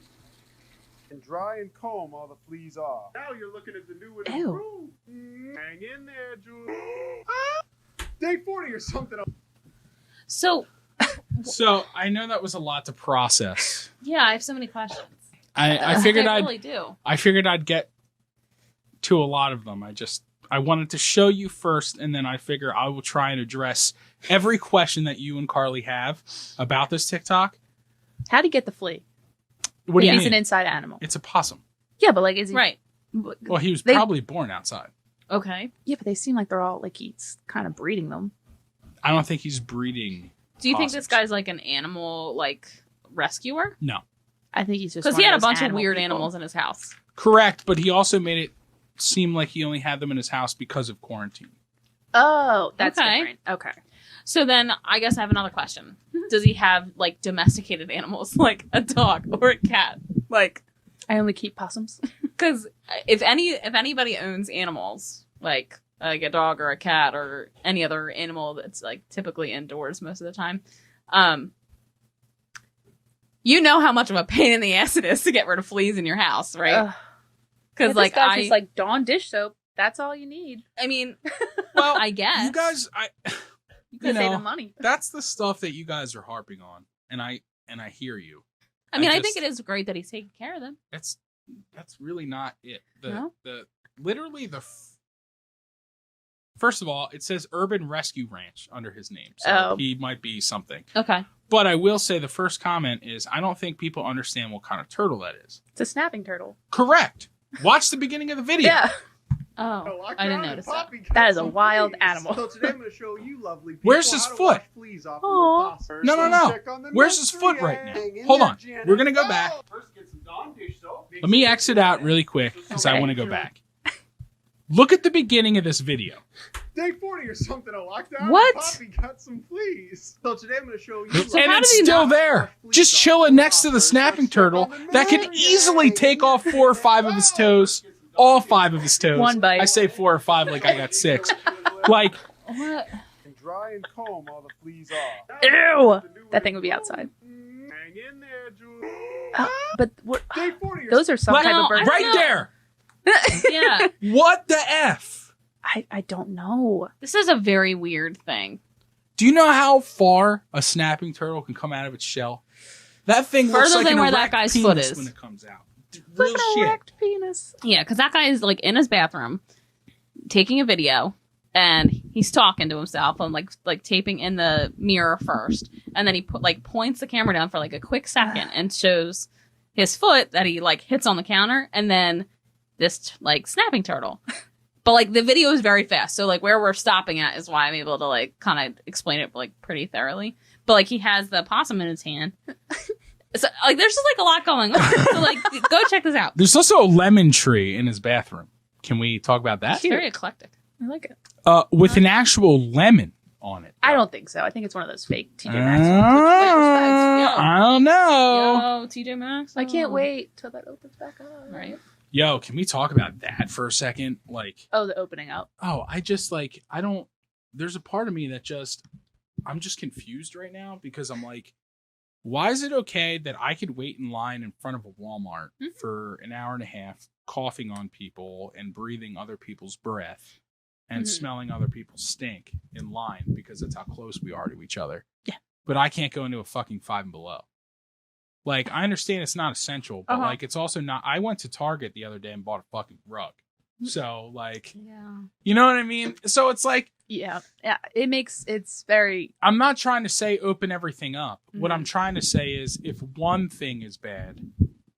And dry and comb all the fleas off. Now you're looking at the new and Ew. improved. Hang in there, Julie. Day 40 or something. So So I know that was a lot to process. yeah, I have so many questions. I figured I really do. I figured I'd get to a lot of them. I wanted to show you first, and then I figure I will try and address every question that you and Carly have about this TikTok. How'd he get the flea? What do you He's mean? an inside animal. It's a possum. Yeah, but like, is he Right. Well, he was They- probably born outside. Okay. Yeah, but they seem like they're all like he's kind of breeding them. I don't think he's breeding. Do you think possums. this guy's like an animal like rescuer? No. I think he's just Because one he had a of those bunch of animal weird people. animals in his house. Correct, but he also made it seem like he only had them in his house because of quarantine. Oh, that's Okay. different. Okay. So then I guess I have another question. Does he have like domesticated animals like a dog or a cat? Like, I only keep possums. because if anybody owns animals, like a dog or a cat or any other animal that's like typically indoors most of the time, you know how much of a pain in the ass it is to get rid of fleas in your house, right? Because like that's just like Dawn dish soap. That's all you need. I mean, Well, I guess you guys, You can save them money. that's the stuff that you guys are harping on, and I hear you. I mean, I just- think it is great that he's taking care of them. That's really not it. No? Literally first of all, it says Urban Rescue Ranch under his name, so Oh. he might be something. Okay. But I will say the first comment is I don't think people understand what kind of turtle that is. It's a snapping turtle. Correct. Watch the beginning of the video. Yeah. Oh, I didn't notice that. That is a wild animal. So today I'm going to show you lovely people Where's his how to foot? wash fleas off Aw. a little possum. No, no, Let's no. check on the Where's his mystery foot right now? egg. In Hold there, on. Janet. We're gonna go back. First, get some Dawn dish soap. Let me exit out really quick because I Okay. want to go back. Look at the beginning of this video. Day 40 or something of lockdown. What? Poppy got some fleas. So today I'm going to show you. So and how it's did he still not there, just chilling next to the snapping turtle that could easily take off 4 or 5 of his toes. All 5 of his toes. One bite. I say 4 or 5 like I got 6. Like, What? And dry and comb all the fleas off. Ew. That thing would be outside. Hang in there, Julie. But what? Day 40 or Those are some Like- type No, of bird. I- right know. there. Yeah. What the F? I don't know. This is a very weird thing. Do you know how far a snapping turtle can come out of its shell? That thing looks Further like than an where that erect guy's penis foot is. when it comes out. Real Like an shit. erect penis. Yeah, because that guy is like in his bathroom taking a video and he's talking to himself and like taping in the mirror first. And then he points the camera down for like a quick second and shows his foot that he like hits on the counter and then this like snapping turtle. But like the video is very fast. So like where we're stopping at is why I'm able to like kind of explain it like pretty thoroughly. But like he has the possum in his hand. So like there's just like a lot going on. So like go check this out. There's also a lemon tree in his bathroom. Can we talk about that? It's very eclectic. I like it. With an actual lemon on it. I don't think so. I think it's one of those fake TJ Uh, Maxx ones. I don't know. Yo, TJ Maxx. I can't wait till that opens back up. Right. Yo, can we talk about that for a second? Like, Oh, the opening up. there's a part of me that I'm just confused right now because I'm like, why is it okay that I could wait in line in front of a Walmart Mhm. for an hour and a half, coughing on people and breathing other people's breath and Mhm. smelling other people's stink in line because that's how close we are to each other. Yeah. But I can't go into a fucking Five and Below. Like, I understand it's not essential, but Uh-huh. like, it's also not. I went to Target the other day and bought a fucking rug. So, like, Yeah. you know what I mean? So it's like, Yeah. Yeah. It's very. I'm not trying to say open everything up. What Mhm. I'm trying to say is if one thing is bad,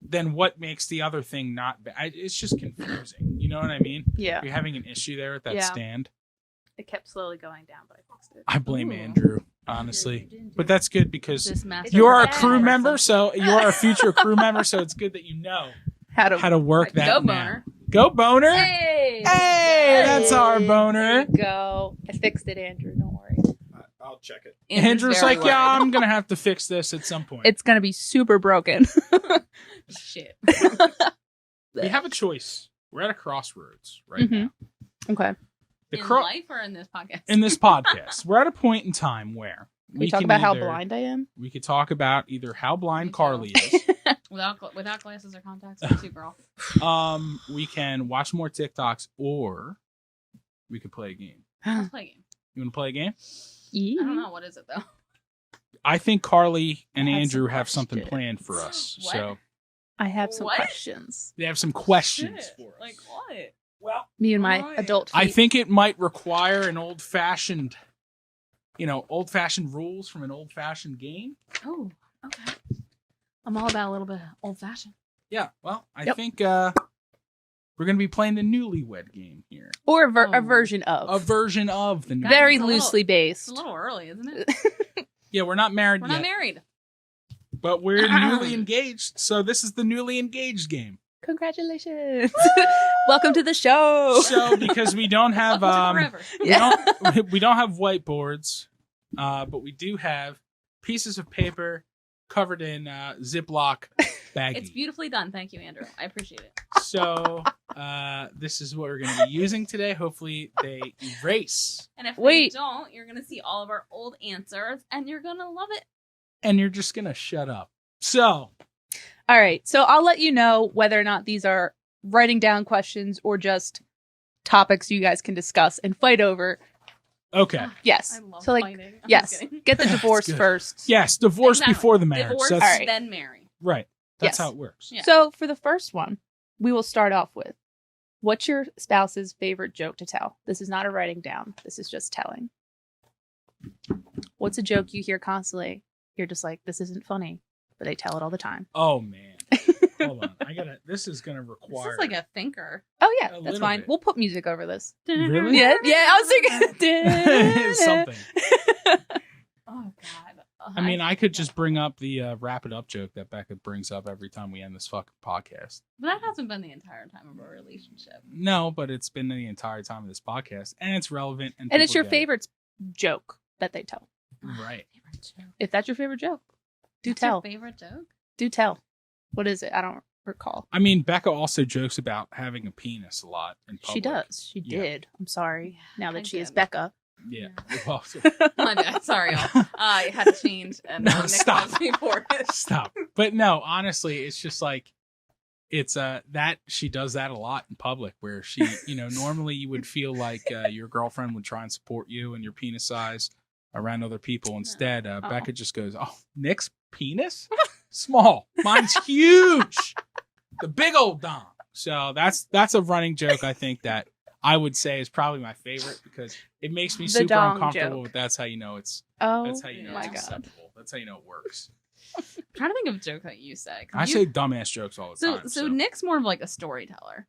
then what makes the other thing not bad? It's just confusing. You know what I mean? Yeah. You're having an issue there at that Yeah. stand. It kept slowly going down, but I fixed it. I blame Ooh. Andrew, honestly. But that's good because This master you're a bad crew person. member, so you're a future crew member, so it's good that you know How to. how to work that Go now. boner. Go boner. Hey! Hey, that's our boner. There you go. I fixed it, Andrew. Don't worry. I'll check it. Andrew's very like, yeah, worried. I'm gonna have to fix this at some point. It's gonna be super broken. Shit. We have a choice. We're at a crossroads right Mhm. now. Okay. The In cro- life or in this podcast? in this podcast, we're at a point in time where Can we talk about how blind I am? We could talk about either how blind Me too. Carly is. without glasses or contacts, me too, girl. We can watch more TikToks, or we could play a game. Let's play a game. You want to play a game? I don't know. What is it, though? I think Carly and I have Andrew some have something questions. planned for us. What? So I have some What? questions. They have some questions Shit. for us. Like what? Well, Me and my Alright. adult feet. I think it might require an old-fashioned, old-fashioned rules from an old-fashioned game. Oh, okay. I'm all about a little bit of old fashioned. Yeah, well, I Yep. think we're going to be playing the Newlywed Game here. or a Oh. version of. A version of the Newlywed Very It's a little- loosely based. It's a little early, isn't it? Yeah, we're not married We're yet, not married. but we're newly engaged. So this is the newly engaged game. Congratulations. Welcome to the show. So because we don't have Welcome to forever. we don't have whiteboards, but we do have pieces of paper covered in Ziploc baggie. It's beautifully done. Thank you, Andrew. I appreciate it. So this is what we're going to be using today. Hopefully they erase, And if Wait. they don't, you're gonna see all of our old answers, and you're gonna love it. and you're just going to shut up. So All right. So I'll let you know whether or not these are writing down questions or just topics you guys can discuss and fight over. okay, Yes. I love So like, fighting. I'm just yes. kidding. Get the That's divorce good. first. yes, divorce Exactly. before the marriage. Divorce, That's All right. then marry. right. That's Yes. how it works. Yeah. So for the first one, we will start off with, what's your spouse's favorite joke to tell? This is not a writing down. This is just telling. What's a joke you hear constantly? You're just like, this isn't funny, but they tell it all the time. Oh man, hold on. This is going to This require. is like a thinker. Oh yeah, A that's little fine. bit. We'll put music over this. Really? Yeah, I was thinking something. Oh God. I mean, I could just bring up the wrap it up joke that Becca brings up every time we end this fucking podcast. But that hasn't been the entire time of our relationship. No, but it's been the entire time of this podcast, and it's relevant. And it's people your get it. favorite joke that they tell. Right. Favorite joke. If that's your favorite joke, do That's your tell. favorite joke? Do tell. What is it? I don't recall. I mean, Becca also jokes about having a penis a lot in public. She does. She Yeah. did. I'm sorry. Yeah, Now that I she is did. Becca. Yeah. Well, My bad. Sorry, y'all. I had to change, and No, Nick stop. loves me for it. stop. But no, honestly, it's just like it's that she does that a lot in public, where she, normally you would feel like your girlfriend would try and support you and your penis size around other people. Instead, Becca just goes, "Oh, Nick's penis, small. Mine's huge. The big old dong." So that's a running joke. I think that I would say is probably my favorite because it makes me The super dong uncomfortable. joke. But that's how you know it's. Oh, That's how you know my it's God. acceptable. That's how you know it works. I'm trying to think of a joke that you said. 'cause I you- say dumbass jokes all the so. time. So Nick's more of like a storyteller,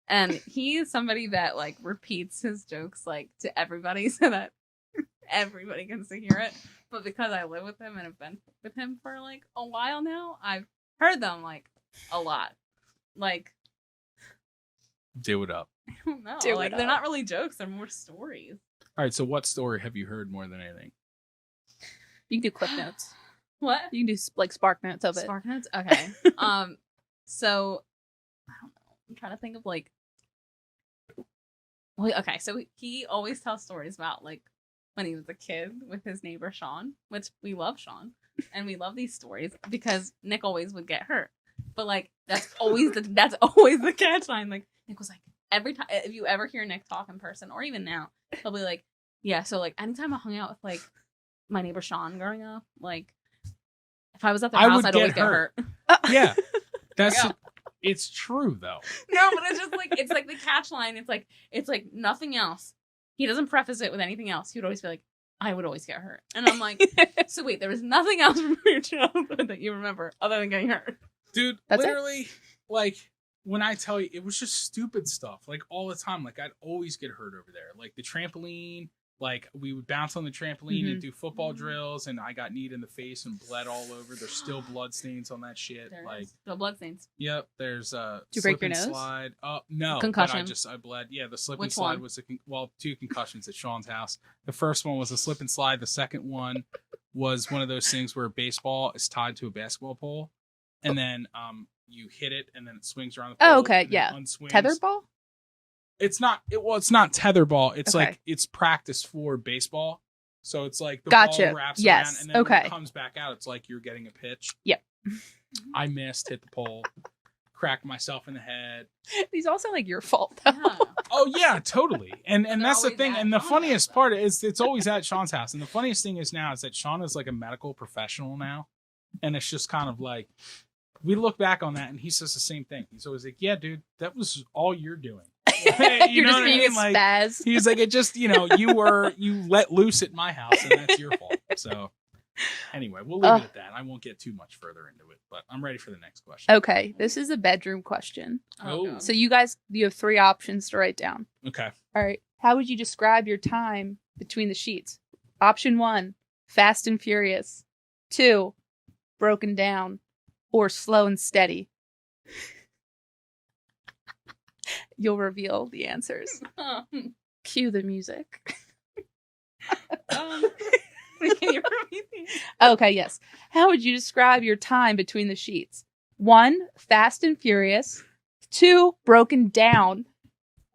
and he's somebody that like repeats his jokes like to everybody so that everybody gets to hear it. But because I live with him and have been with him for like a while now, I've heard them like a lot. Like do it up. I don't know. Do Like it they're up. not really jokes; they're more stories. All right. So what story have you heard more than anything? you can do clip notes. What? You can do like spark notes of it. Spark notes? Okay. So I don't know. I'm trying to think of like well, okay, so he always tells stories about like when he was a kid with his neighbor Sean, which we love Sean, and we love these stories because Nick always would get hurt. But like that's always the catchline. Like Nick was like every time if you ever hear Nick talk in person or even now, he'll be like, yeah, so like anytime I hung out with like my neighbor Sean growing up, like if I was at their I house, would I'd get always get hurt. hurt. Yeah, that's Yeah. it's true though. No, but it's just like it's like the catch line. It's like nothing else. He doesn't preface it with anything else. He would always be like, I would always get hurt. And I'm like, so wait, there was nothing else from your childhood that you remember other than getting hurt. Dude, That's it? literally, like when I tell you, it was just stupid stuff. Like all the time, like I'd always get hurt over there. Like the trampoline, like we would bounce on the trampoline and do football drills, and I got kneed in the face and bled all over. There's still blood stains on that shit. There Like, the blood stains. yep, there's Did you break slip your and nose? slide. No, Concussion. But I bled. Yeah, the slip and Which slide one? was two concussions at Sean's house. The first one was a slip and slide. The second one was one of those things where a baseball is tied to a basketball pole, and then you hit it, and then it swings around the pole. Oh, okay, and then yeah. unswings. Tethered ball? It's not. It's not tetherball. It's Okay. like it's practice for baseball. So it's like the Gotcha. ball wraps Yes. around, and then when Okay. it comes back out, it's like you're getting a pitch. Yep. I missed, hit the pole, cracked myself in the head. These all sound like your fault, though. Yeah. Oh yeah, totally. And They're that's the always thing. at And the Sean's funniest house, part is it's always at Sean's house. And the funniest thing is now is that Sean is like a medical professional now, and it's just kind of like we look back on that, and he says the same thing. He's always like, "Yeah, dude, that was all you're doing." You're just being a Like, spaz. he's like, "It just, you let loose at my house, and that's your fault." So, anyway, we'll leave it at that. I won't get too much further into it, but I'm ready for the next question. Okay, this is a bedroom question. Oh. God. So you have 3 options to write down. Okay. All right. How would you describe your time between the sheets? Option 1, fast and furious. 2, broken down. Or slow and steady. You'll reveal the answers. Cue the music. Can you repeat these? Okay, yes. How would you describe your time between the sheets? 1, fast and furious. 2, broken down.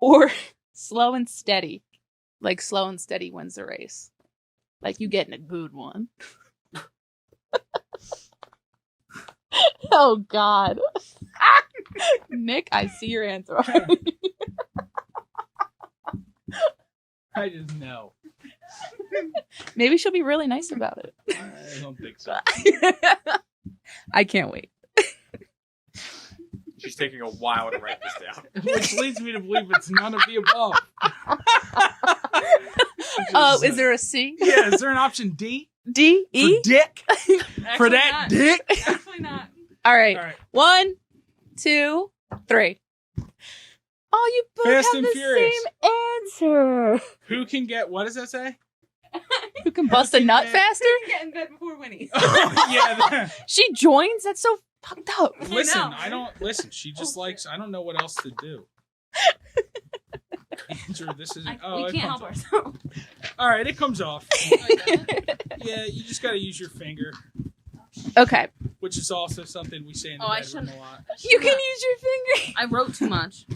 Or slow and steady. Like slow and steady wins the race. Like you getting a good one. Oh, God. Nick, I see your answer. I just know. Maybe she'll be really nice about it. I don't think so. I can't wait. She's taking a while to write this down. Which leads me to believe it's none of the above. Oh, is there a C? Yeah, is there an option D? D? E? For dick? Actually For that not. dick? Actually not. All right. All right. 1, 2, 3. Oh, you both Fast have and the Furious. same answer. Who can get, what does that say? Who can bust a nut faster? Get in bed before Winnie. Yeah. She joins? That's so fucked up. Listen, know. I don't, listen, she just likes, I don't know what else to do. Andrew, this is, we it can't comes help off. ourselves. All right, it comes off. Yeah, you just got to use your finger, Okay. which is also something we say in the Oh, I bedroom shouldn't- a lot. You can use your finger. I wrote too much.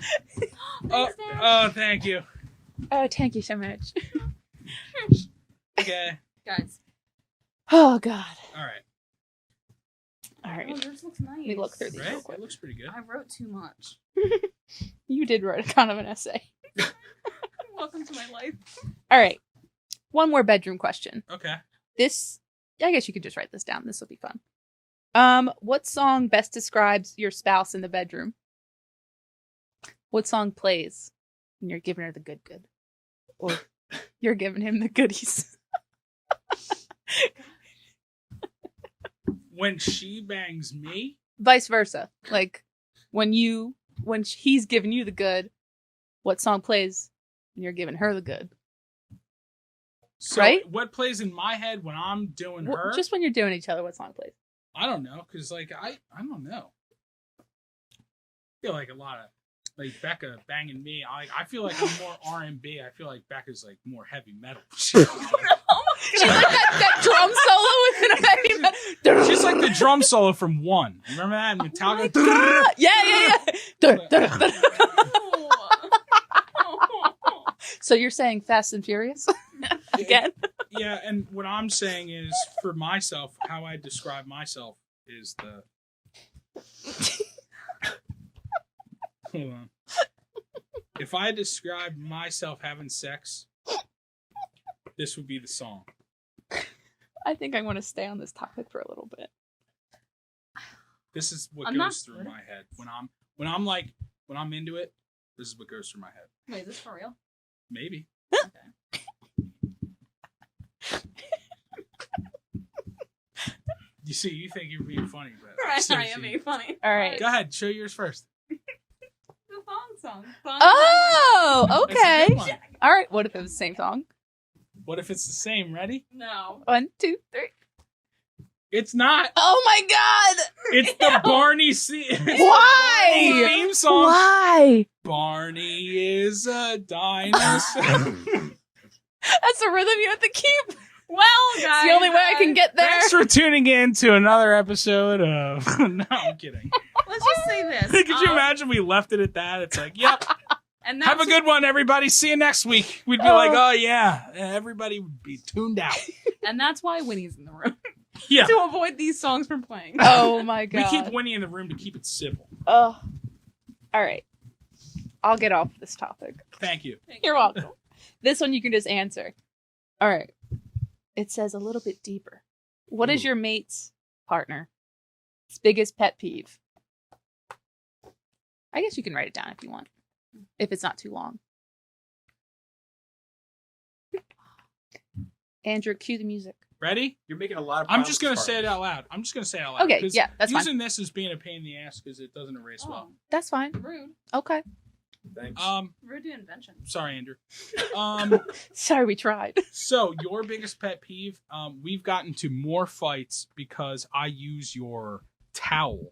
Oh, Thanks, Dad. oh, thank you. Oh, thank you so much. Okay. Guys. Oh, God. All right. All Oh, right. yours looks nice. Let me look through these Right? real quick. It looks pretty good. I wrote too much. You did write kind of an essay. Welcome to my life. All right. One more bedroom question. Okay. This, I guess you could just write this down. This will be fun. What song best describes your spouse in the bedroom? What song plays when you're giving her the good? Or you're giving him the goodies? When she bangs me, Vice versa. Like when he's giving you the good, what song plays when you're giving her the good? so Right? what plays in my head when I'm doing Well, her? just when you're doing each other, what song plays? I don't know, because like I don't know. I feel like a lot of like Becca banging me. I feel like I'm more R&B. I feel like Becca's like more heavy metal. She's like that drum solo within a heavy metal. She's like the drum solo from One. Remember that? And Metallica. Yeah. So you're saying Fast and Furious again? Yeah, and what I'm saying is for myself, how I describe myself is the. Hold on. If I described myself having sex, this would be the song. I think I want to stay on this topic for a little bit. This is what I'm not goes through good. my head when I'm into it. This is what goes through my head. Wait, is this for real? Maybe. Okay. You see, you think you're being funny, but I seriously. am being funny. All right. Go ahead, show yours first. The song. Oh, That's a okay. good one. All right. What if it was the same song? What if it's the same? Ready? No. 1, 2, 3. It's not. Oh my God! It's the Barney Why? theme song. Why? Barney is a dinosaur. That's the rhythm you have to keep. Well, It's guys. the only way I can get there. Thanks for tuning in to another episode of. No, I'm kidding. Let's just say this. Could you imagine we left it at that? It's like, yep. And Have a good one, everybody. See you next week. We'd be like, oh yeah, everybody would be tuned out. And that's why Winnie's in the room. Yeah, To avoid these songs from playing. Oh my we God. keep Winnie in the room to keep it civil. Oh. All right. I'll get off this topic. Thank you. You're welcome. This one you can just answer. All right. It says a little bit deeper. What is Ooh. your mate's partner? biggest pet peeve. I guess you can write it down if you want. If it's not too long. Andrew, cue the music. Ready? You're making a lot of. I'm just gonna promises, say it Carly. out loud. I'm just gonna say it out loud. Okay, 'cause yeah, that's fine. using this as being a pain in the ass because it doesn't erase well. That's fine. Rude. Okay. Thanks. Rude to invention. Sorry, Andrew. Sorry, we tried. So your biggest pet peeve? We've gotten to more fights because I use your towel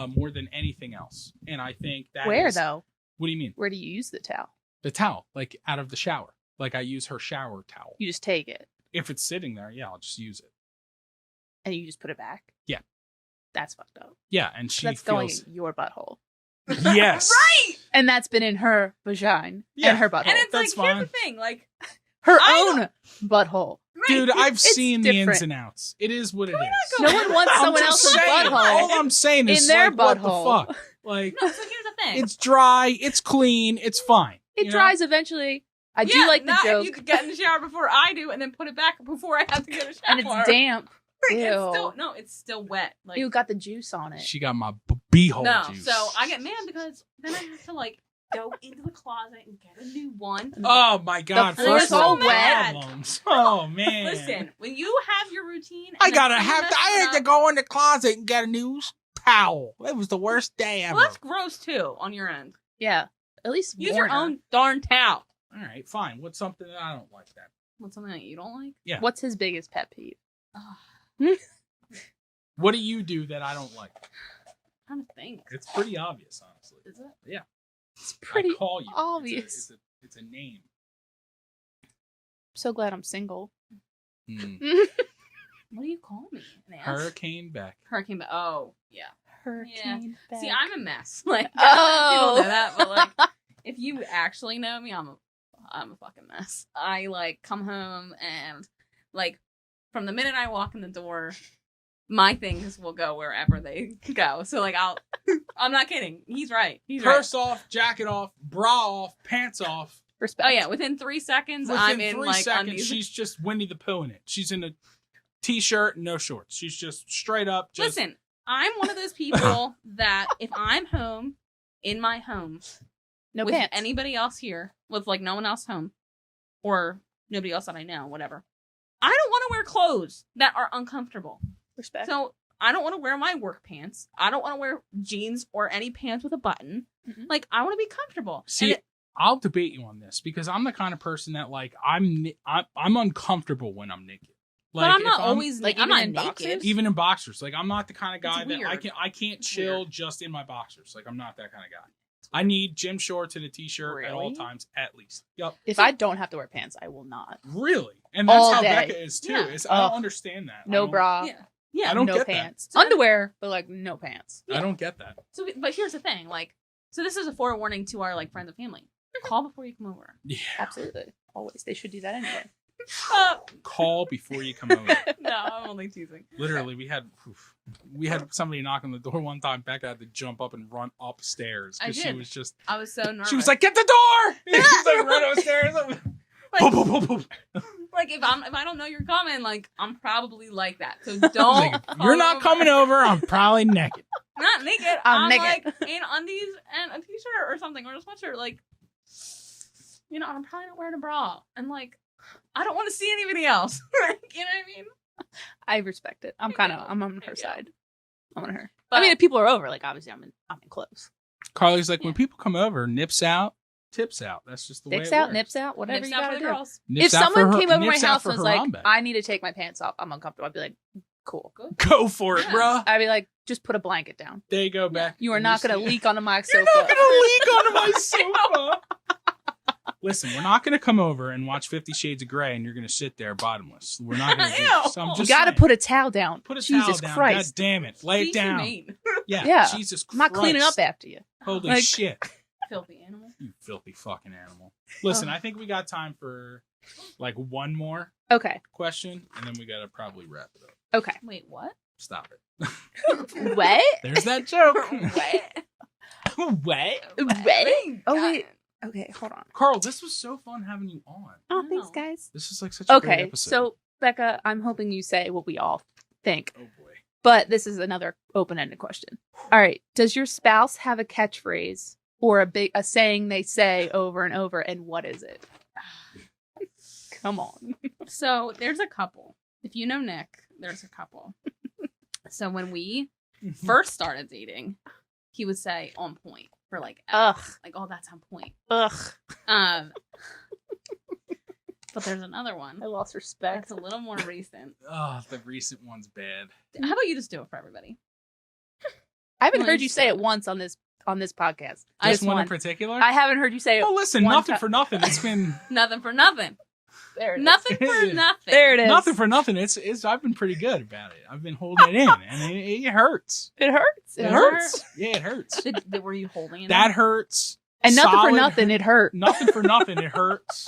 more than anything else, and I think that Where is- though? What do you mean? Where do you use the towel? The towel, like out of the shower. Like I use her shower towel. You just take it If it's sitting there, yeah, I'll just use it. and you just put it back. Yeah. That's fucked up. Yeah, and she That's going feels in your butthole, yes, Right. and that's been in her vagina Yeah. and her butthole. And it's That's like, here's fine. the thing, like, Her I own butthole. right, dude. I've It's seen the ins different. and outs. It is what it is. go- No one wants I'm someone just else's saying, butthole All I'm saying is in their like, what butthole. the fuck? Like No, so here's the thing. it's dry, it's clean, it's fine. It you know? dries eventually. I do Yeah, like the not joke, if you could get in the shower before I do and then put it back before I have to get a shower. and it's damp. Like, Ew. it's still wet. Like, You got the juice on it. She got my beehole no, juice. so I get mad because then I have to like go into the closet and get a new one. Oh my god! floor's First all world wet. problems. Oh man! Listen, when you have your routine, and I then gotta someone have to. I messes had to up- go in the closet and get a new towel. It was the worst day ever. Well, that's gross too on your end. Yeah. At least Use your warn her. own darn towel. All right, fine. What's something that I don't like then? What's something that you don't like? Yeah. What's his biggest pet peeve? What do you do that I don't like? I'm trying to think. It's pretty obvious, honestly. Is it? It's pretty I call you. obvious. It's a name. So glad I'm single. Hmm. What do you call me? An ass? Hurricane Beck. Hurricane. Oh, yeah. Hurricane Beck. See, I'm a mess. Like, Oh. people know that, but like, if you actually know me, I'm a fucking mess. I like come home and like, from the minute I walk in the door, my things will go wherever they go. So like, I'm not kidding. He's right. He's Purse off, jacket off, bra off, pants off. Respect. right. Oh yeah, within 3 seconds, Within I'm in 3 like seconds, undies. she's just Winnie the Pooh in it. She's in a t-shirt and no shorts. She's just straight up. Just, Listen, I'm one of those people that if I'm home in my home No with pants. anybody else here, with like no one else home, or nobody else that I know, whatever, I don't want to wear clothes that are uncomfortable. Respect. So I don't want to wear my work pants. I don't want to wear jeans or any pants with a button. Mhm. Like I want to be comfortable. See, And it- I'll debate you on this because I'm the kind of person that like I'm uncomfortable when I'm naked. Like, but I'm if not always like, like I'm even not in naked. boxers? even in boxers. Like I'm not the kind of It's guy that weird. I can't It's chill weird. just in my boxers. Like I'm not that kind of guy. I need gym shorts and a t-shirt at all Really? times at least. Yep. If I don't have to wear pants, I will not. Really? And that's All how day. Becca is too. Yeah. Is I don't Ugh. understand that. I No don't- bra. Yeah, yeah. I don't no get that. pants. So- Underwear, but like no pants. I don't get that. So, but here's the thing, like, so this is a forewarning to our like friends and family. Call before you come over. Yeah. Absolutely. Always. They should do that anyway. Call before you come over. No, I'm only teasing. Literally, we had somebody knock on the door one time. Becca had to jump up and run upstairs I because she did. was just. I was so nervous. She was like, "Get the door!" She was like, run upstairs. Boom, boom, boom, boom. like if I don't know you're coming, like I'm probably like that. So I was don't. like, "If you're not coming over, I'm probably naked." Not naked. I'm I'm naked. like in undies and a t-shirt or something or a sweatshirt. Like, you know, I'm probably not wearing a bra. And like, I don't want to see anybody else. Like, you know what I mean? I respect it. I'm There kind you of go. I'm on There her you go. side. I'm on her. But, I mean, if people are over, like obviously I'm in clothes. Carly's like, Yeah. when people come over, nips out, tips out. That's just the way Dicks it out, works. nips out, whatever nips you out gotta for the do. girls. Nips If out for someone her- came over my nips out house for and was her like, Harambe. I need to take my pants off, I'm uncomfortable, I'd be like, cool. Good. Go for it, Yeah. bruh. I'd be like, just put a blanket down. There you go, Beck. You are not going to leak onto my You're sofa. not gonna leak onto my sofa. Listen, we're not gonna come over and watch 50 Shades of Grey, and you're gonna sit there bottomless. We're not gonna do Ew. this. So I'm You just got to saying. put a towel down. Put a Jesus towel down. Christ. God damn it. Lay Be it down. humane. Yeah. Yeah. Jesus I'm not Christ. cleaning up after you. Holy Like- shit. Filthy animal. You filthy fucking animal. Listen, Oh. I think we got time for like one more Okay. question, and then we gotta probably wrap it up. Okay. Wait, what? Stop it. What? There's that joke. What? What? What? Oh, wait. Okay, hold on. Carl, this was so fun having you on. Oh, thanks, No. guys. This is like such a great Okay, episode. so Becca, I'm hoping you say what we all think. Oh boy. But this is another open-ended question. All right. Does your spouse have a catchphrase or a saying they say over and over, and what is it? Come on. So there's a couple. If you know Nick, there's a couple. So when we first started dating, he would say "on point" for like, Ugh. like, oh, that's on point. Ugh. But there's another one I lost respect. that's a little more recent. Oh, the recent one's bad. How about you just do it for everybody? I haven't Well, heard you say it so- once on this podcast. This Just one in one. particular? I haven't heard you say it. Oh, listen, one nothing ti- for nothing. It's been Nothing for nothing. There it is. Nothing for nothing. There it is. nothing for nothing. It's I've been pretty good about it. I've been holding it in, and it hurts. It hurts. It It hurts. Yeah, it hurts. Were you holding it? That in? hurts. And nothing for Solid nothing, it hurt. Nothing for nothing. It hurts.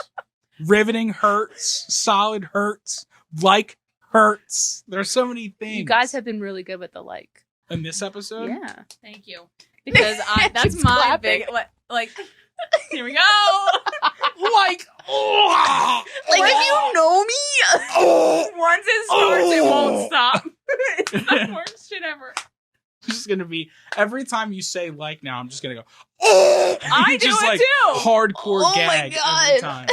Riveting hurts. Solid hurts. Like hurts. There's so many things. You guys have been really good with the like. in this episode. Yeah. Thank you. Because that's She's my clapping. big like. Here we go. Like, oh, Like if you know me. Once it starts, it won't stop. It's the worst shit ever. It's just gonna be every time you say like now. I'm just gonna go. Oh, I do just it like too. hardcore Oh my gag God. every time.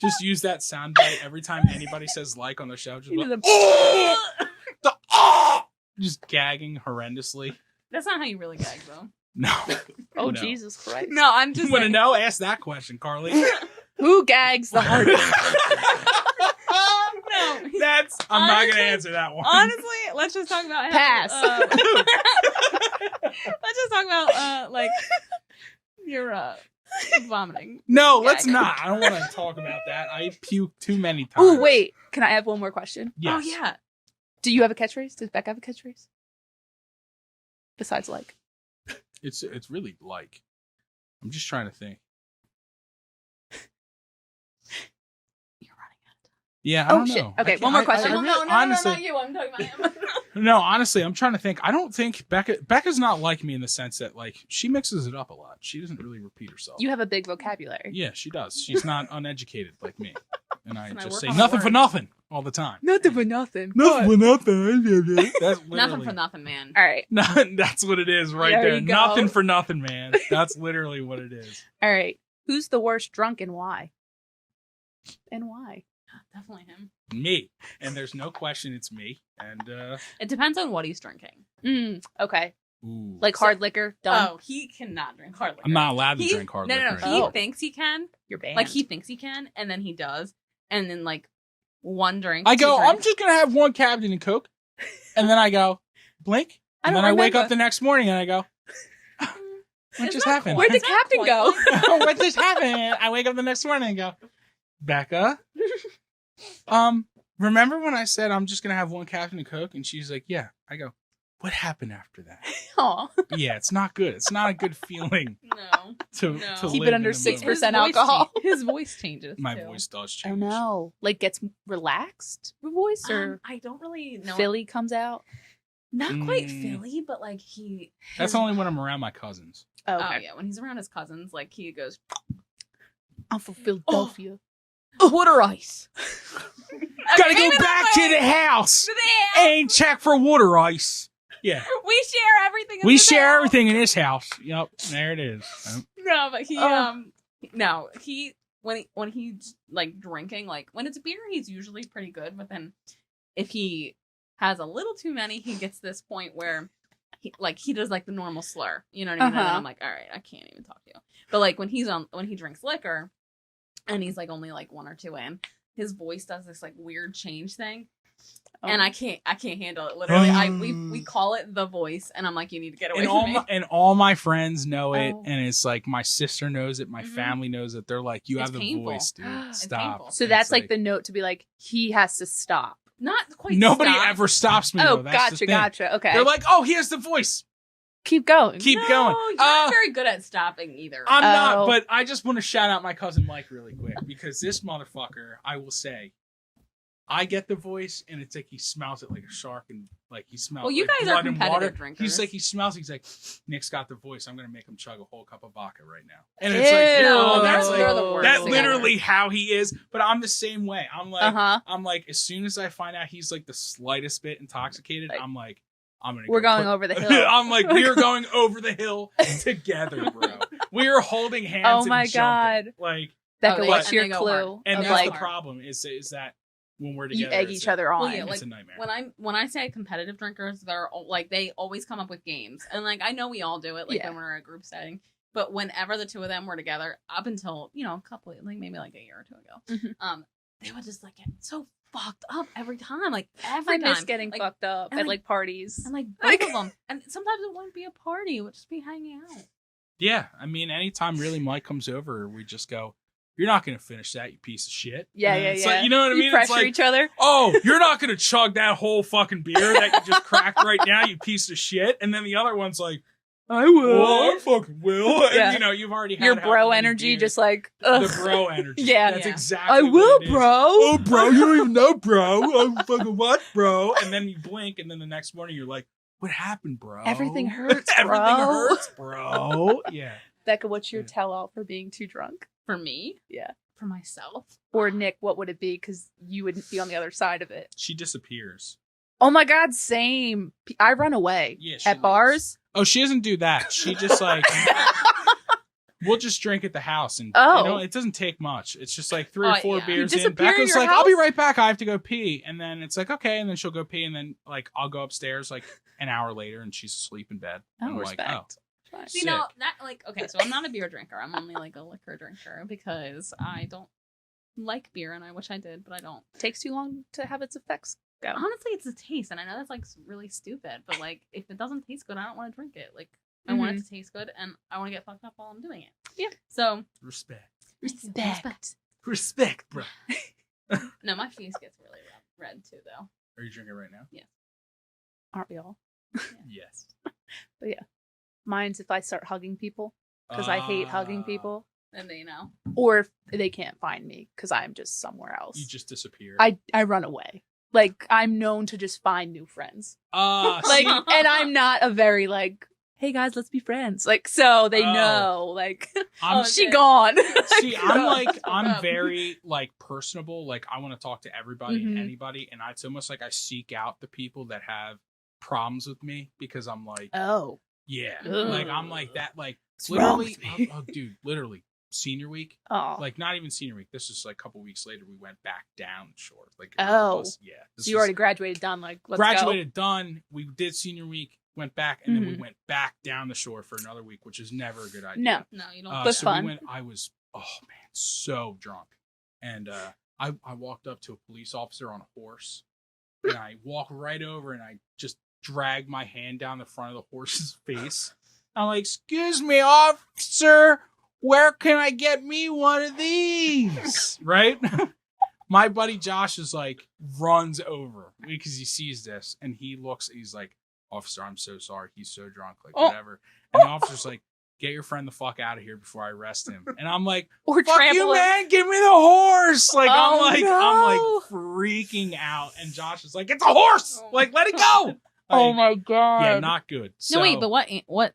Just use that soundbite every time anybody says like on the show. Just You like, do the- oh, the, oh, just gagging horrendously. That's not how you really gag, though. No. Oh No. Jesus Christ. No, I'm You just want to saying. know? Ask that question, Carly. Who gags the hardest? No. That's. I'm not Honestly- gonna answer that one. Honestly, let's just talk about Pass. let's just talk about like your vomiting. No, let's Gag. not. I don't want to talk about that. I puked too many times. Oh wait, can I have one more question? Yes. Oh yeah. Do you have a catchphrase? Does Becca have a catchphrase? Besides like. It's really like. I'm just trying to think. You're running out. Yeah, I Oh, don't shit. know. Okay, I can't- one more I question. No, really- no, honestly, not you. I'm talking about him. No, honestly, I'm trying to think. I don't think Becca's not like me in the sense that like she mixes it up a lot. She doesn't really repeat herself. You have a big vocabulary. Yeah, she does. She's not uneducated like me. And I And I just work say on nothing for words. nothing all the time. Nothing but nothing. Nothing for nothing. That's Nothing literally for nothing, man. All right. No, that's what it is right There there. you go. Nothing for nothing, man. That's literally what it is. All right. Who's the worst drunk and why? And why? Definitely him. Me. And there's no question it's me. And It depends on what he's drinking. Okay. ooh. Like hard liquor. Done. Oh, he cannot drink hard liquor. I'm not allowed to He- drink hard no, liquor. No, no, anymore. he thinks he can. You're banned. Like he thinks he can, and then he does, and then like one drink. I two go, I'm drinks. just gonna have one Captain and Coke, and then I go, blink, I and don't then I wake remember. up the next morning and I go, what It's just not happened? quite- Where'd the it's not captain quite go? like that. What just happened? I wake up the next morning and go, Becca, remember when I said I'm just gonna have one Captain and Coke? And she's like, yeah. I go, what happened after that? Aw. Yeah, it's not good. It's not a good feeling No. to, No. to Keep it live under in the 6% moment. His voice alcohol. His voice changes. My too. voice does Oh change. no. Like gets relaxed voice or I don't really know. Philly comes out? Not quite Mm. Philly, but like he. That's his- only when I'm around my cousins. Oh, Oh okay. yeah, when he's around his cousins, like he goes, I'm from Philadelphia. water ice. Gotta go back to the house and check for water ice. Yeah. We share everything. in We this share house. everything in this house. Yep, there it is. Yep. No, but he Oh. no, he when he's like drinking, like when it's beer, he's usually pretty good. But then if he has a little too many, he gets this point where he does like the normal slur. You know what I mean? And then Uh-huh. I'm like, all right, I can't even talk to you. But like when he drinks liquor and he's like only like one or two in, his voice does this like weird change thing. Oh. And I can't handle it. Literally, we call it the voice, and I'm like, you need to get away from me. And all my friends know it, Oh. and it's like my sister knows it, my Mhm. family knows it. They're like, you It's have the painful. voice, dude. It's Stop. painful. So And that's it's like the note to be like, he has to stop. Not quite. nobody stop. ever stops me. Oh, though. That's the gotcha, thing. gotcha. Okay. They're like, oh, he has the voice. keep going. Keep No, going. You're not very good at stopping either. I'm not, Oh. but I just want to shout out my cousin Mike really quick because this motherfucker, I will say, I get the voice, and it's like he smells it like a shark, and like he smells. Well, you like guys are blood and water. competitive drinkers. He's like he smells. He's like, Nick's got the voice. I'm gonna make him chug a whole cup of vodka right now. And it's like, Ew. oh, that's They're like the worst that's together. literally how he is. But I'm the same way. I'm like, Uh-huh. as soon as I find out he's like the slightest bit intoxicated, Like, I'm like, I'm gonna. We're go going put- over the hill. I'm like, we are going over the hill together, bro. We are holding hands. Oh and my jumping. God. Like, Becca, they- what's and your they go clue? hard. and of that's like the problem is that when we're you together, egg it's each a- other on? Well, yeah, It's like, a nightmare. when I say competitive drinkers, they're like they always come up with games, and like I know we all do it, like Yeah. when we're in a group setting. But whenever the two of them were together, up until a couple, like maybe like a year or two ago, Mhm. they would just like get so fucked up every time, like every I time. miss getting like, fucked up and, at like- like parties. And like both Like- of them, and sometimes it wouldn't be a party; it would just be hanging out. Yeah, I mean, anytime really Mike comes over, we just go, "You're not gonna finish that, you piece of shit." Yeah, And yeah, it's yeah. Like, you know what I mean? You It's pressure like, each other. oh, you're not gonna chug that whole fucking beer that you just cracked right now, you piece of shit. And then the other one's like, I "Well, I fucking will." And Yeah. you've already had Your however bro many energy, beers. just like the bro energy. Yeah. That's Yeah. exactly. I what will, it is. bro. Oh, bro, you don't even know, bro. Oh, fucking what, bro? And then you blink, and then the next morning you're like, "What happened, bro? Everything hurts, Everything bro." hurts, bro." Yeah. Becca, what's your Yeah. tell-all for being too drunk? For me, Yeah. for myself, Or Nick, what would it be? Because you wouldn't be on the other side of it. She disappears. Oh my God, same. I run away Yeah, she at leaves. bars. Oh, she doesn't do that. She just like we'll just drink at the house, and Oh. it doesn't take much. It's just like 3 or Oh, 4 yeah. beers You in. disappear at Becca's your like, "I'll be house? right back. I have to go pee," and then it's like, "Okay," and then she'll go pee, and then like I'll go upstairs like an hour later, and she's asleep in bed. Oh, And I'm respect. like, Fine. see, now that like okay, so I'm not a beer drinker. I'm only like a liquor drinker because I don't like beer, and I wish I did, but I don't. Takes too long to have its effects go. Honestly, it's the taste, and I know that's like really stupid, but like if it doesn't taste good, I don't want to drink it. Like I want it to taste good, and I want to get fucked up while I'm doing it. Yeah. So respect, Respect. bro. no, my face gets really red too, though. Are you drinking right now? Aren't we all? Yes. Mine's if I start hugging people because I hate hugging Ah, people, And they know. or if they can't find me because I'm just somewhere else. You just disappear. I run away. Like I'm known to just find new friends. Like, see, and I'm not a very like, hey guys, let's be friends. Like, so they Oh. know. Like, I'm Oh, she okay. gone. See, I'm like, Fuck I'm up. very like personable. Like, I want to talk to everybody and Mhm. anybody, and it's almost like I seek out the people that have problems with me because I'm like, Oh, yeah, Ugh. like I'm like that. Like, what's wrong literally, with me? oh, dude, literally, senior week. Oh, Like, not even senior week. This is like a couple weeks later. We went back down shore. Like, Oh. yeah. This so you was- already graduated, done. Like, let's graduated, done. We did senior week, went back, and then we Mhm. went back down the shore for another week, which is never a good idea. No. No, you don't. But So fun. we went. I was, oh man, so drunk, and I walked up to a police officer on a horse, and I walk right over and I just drag my hand down the front of the horse's face. I'm like, "Excuse me, officer, where can I get me one of these?" Right? My buddy Josh is like runs over because he sees this and he looks. He's like, "Officer, I'm so sorry. He's so drunk, like Oh. whatever." And the officer's like, "Get your friend the fuck out of here before I arrest him." And I'm like, Or "Fuck trample you, it. man! Give me the horse!" Like Oh, I'm no. like freaking out. And Josh is like, "It's a horse! Oh. Like let it go!" Oh Like, my God. yeah, not good. So, No, wait, but what,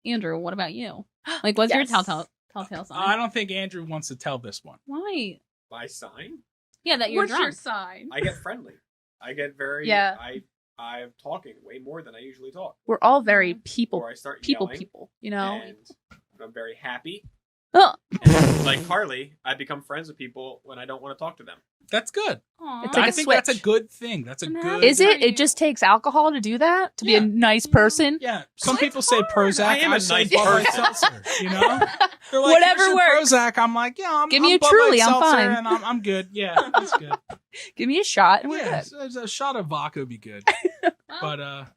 Andrew? What about you? Like, what's Yes. your telltale sign? I don't think Andrew wants to tell this one. Why? By sign, Yeah, that you're What's your drunk. sign? I get friendly. I get very. Yeah. I'm talking way more than I usually talk. We're all very Mhm. people, Or I start people, yelling, you know? and I'm very happy. Oh. And like Carly, I become friends with people when I don't want to talk to them. That's good. Aw. It's like I a think that's a switch. good thing. That's a I'm good. happy. Is it? Right. It just takes alcohol to do that? To be Yeah. a nice person? Yeah, some It's people say hard. Prozac. I am a say nice Bud Light person. Seltzer. You know, they're like, Whatever "Here's your works. Prozac." I'm like, "Yeah, I'm Give me I'm a Bud Truly, Light I'm Seltzer, fine. and I'm good. Yeah, that's good. Give me a shot and we're Yeah, good. so a shot of vodka would be good. Well,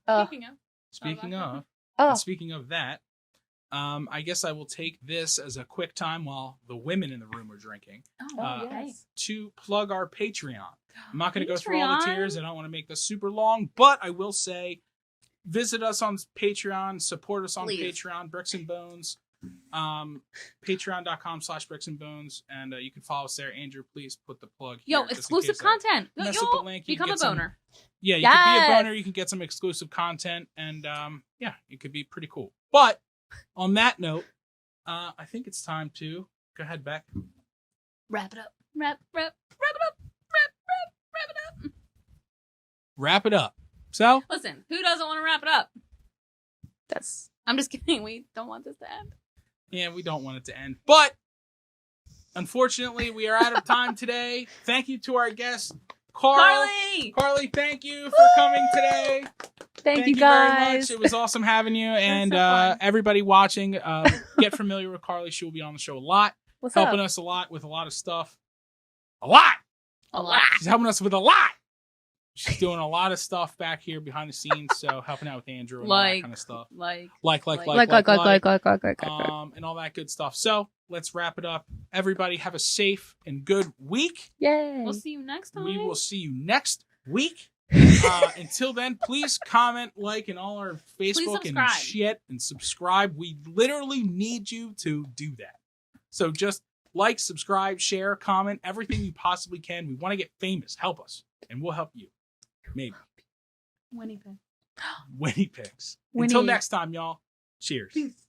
But speaking of, speaking vodka. of, Oh, and speaking of that, I guess I will take this as a quick time while the women in the room are drinking Oh, yes. to plug our Patreon. I'm not going to go through all the Patreon? tiers. I don't want to make this super long, but I will say, visit us on Patreon, support us on Please. Patreon, Bricks and Bones. Patreon.com/bricksandbones, and you can follow us there. Andrew, please put the plug. Yo, here, just in exclusive case I content. mess Yo, up the link. You can become a get some- boner. Yeah, you could be a Yes. boner. You can get some exclusive content, and yeah, it could be pretty cool. But on that note, I think it's time to go ahead, Beck. Wrap it up. Wrap it up. Wrap it up. Wrap it up. So Listen, who doesn't want to wrap it up? That's I'm just kidding. We don't want this to end. yeah, we don't want it to end, but unfortunately, we are out of time today. Thank you to our guest, Carl. Carly! Carly, thank you for coming today. thank you very guys. much. It was awesome having you. And so fun. everybody watching, get familiar with Carly. She will be on the show a lot, What's helping up? us a lot with a lot of stuff. A lot. A lot. She's helping us with a lot. She's doing a lot of stuff back here behind the scenes. So helping out with Andrew and all that Like- kind of stuff. Like, Like. And all that good stuff. So let's wrap it up. Everybody have a safe and good week. Yay. we'll see you next time. We will see you next week. Until then, please comment, like, and all our Facebook and subscribe. shit, and subscribe. We literally need you to do that. So just like, subscribe, share, comment, everything you possibly can. We want to get famous. Help us, and we'll help you. Maybe. Winnie Pig. Winnie pigs. Winnie. Until next time, y'all. Cheers. Peace.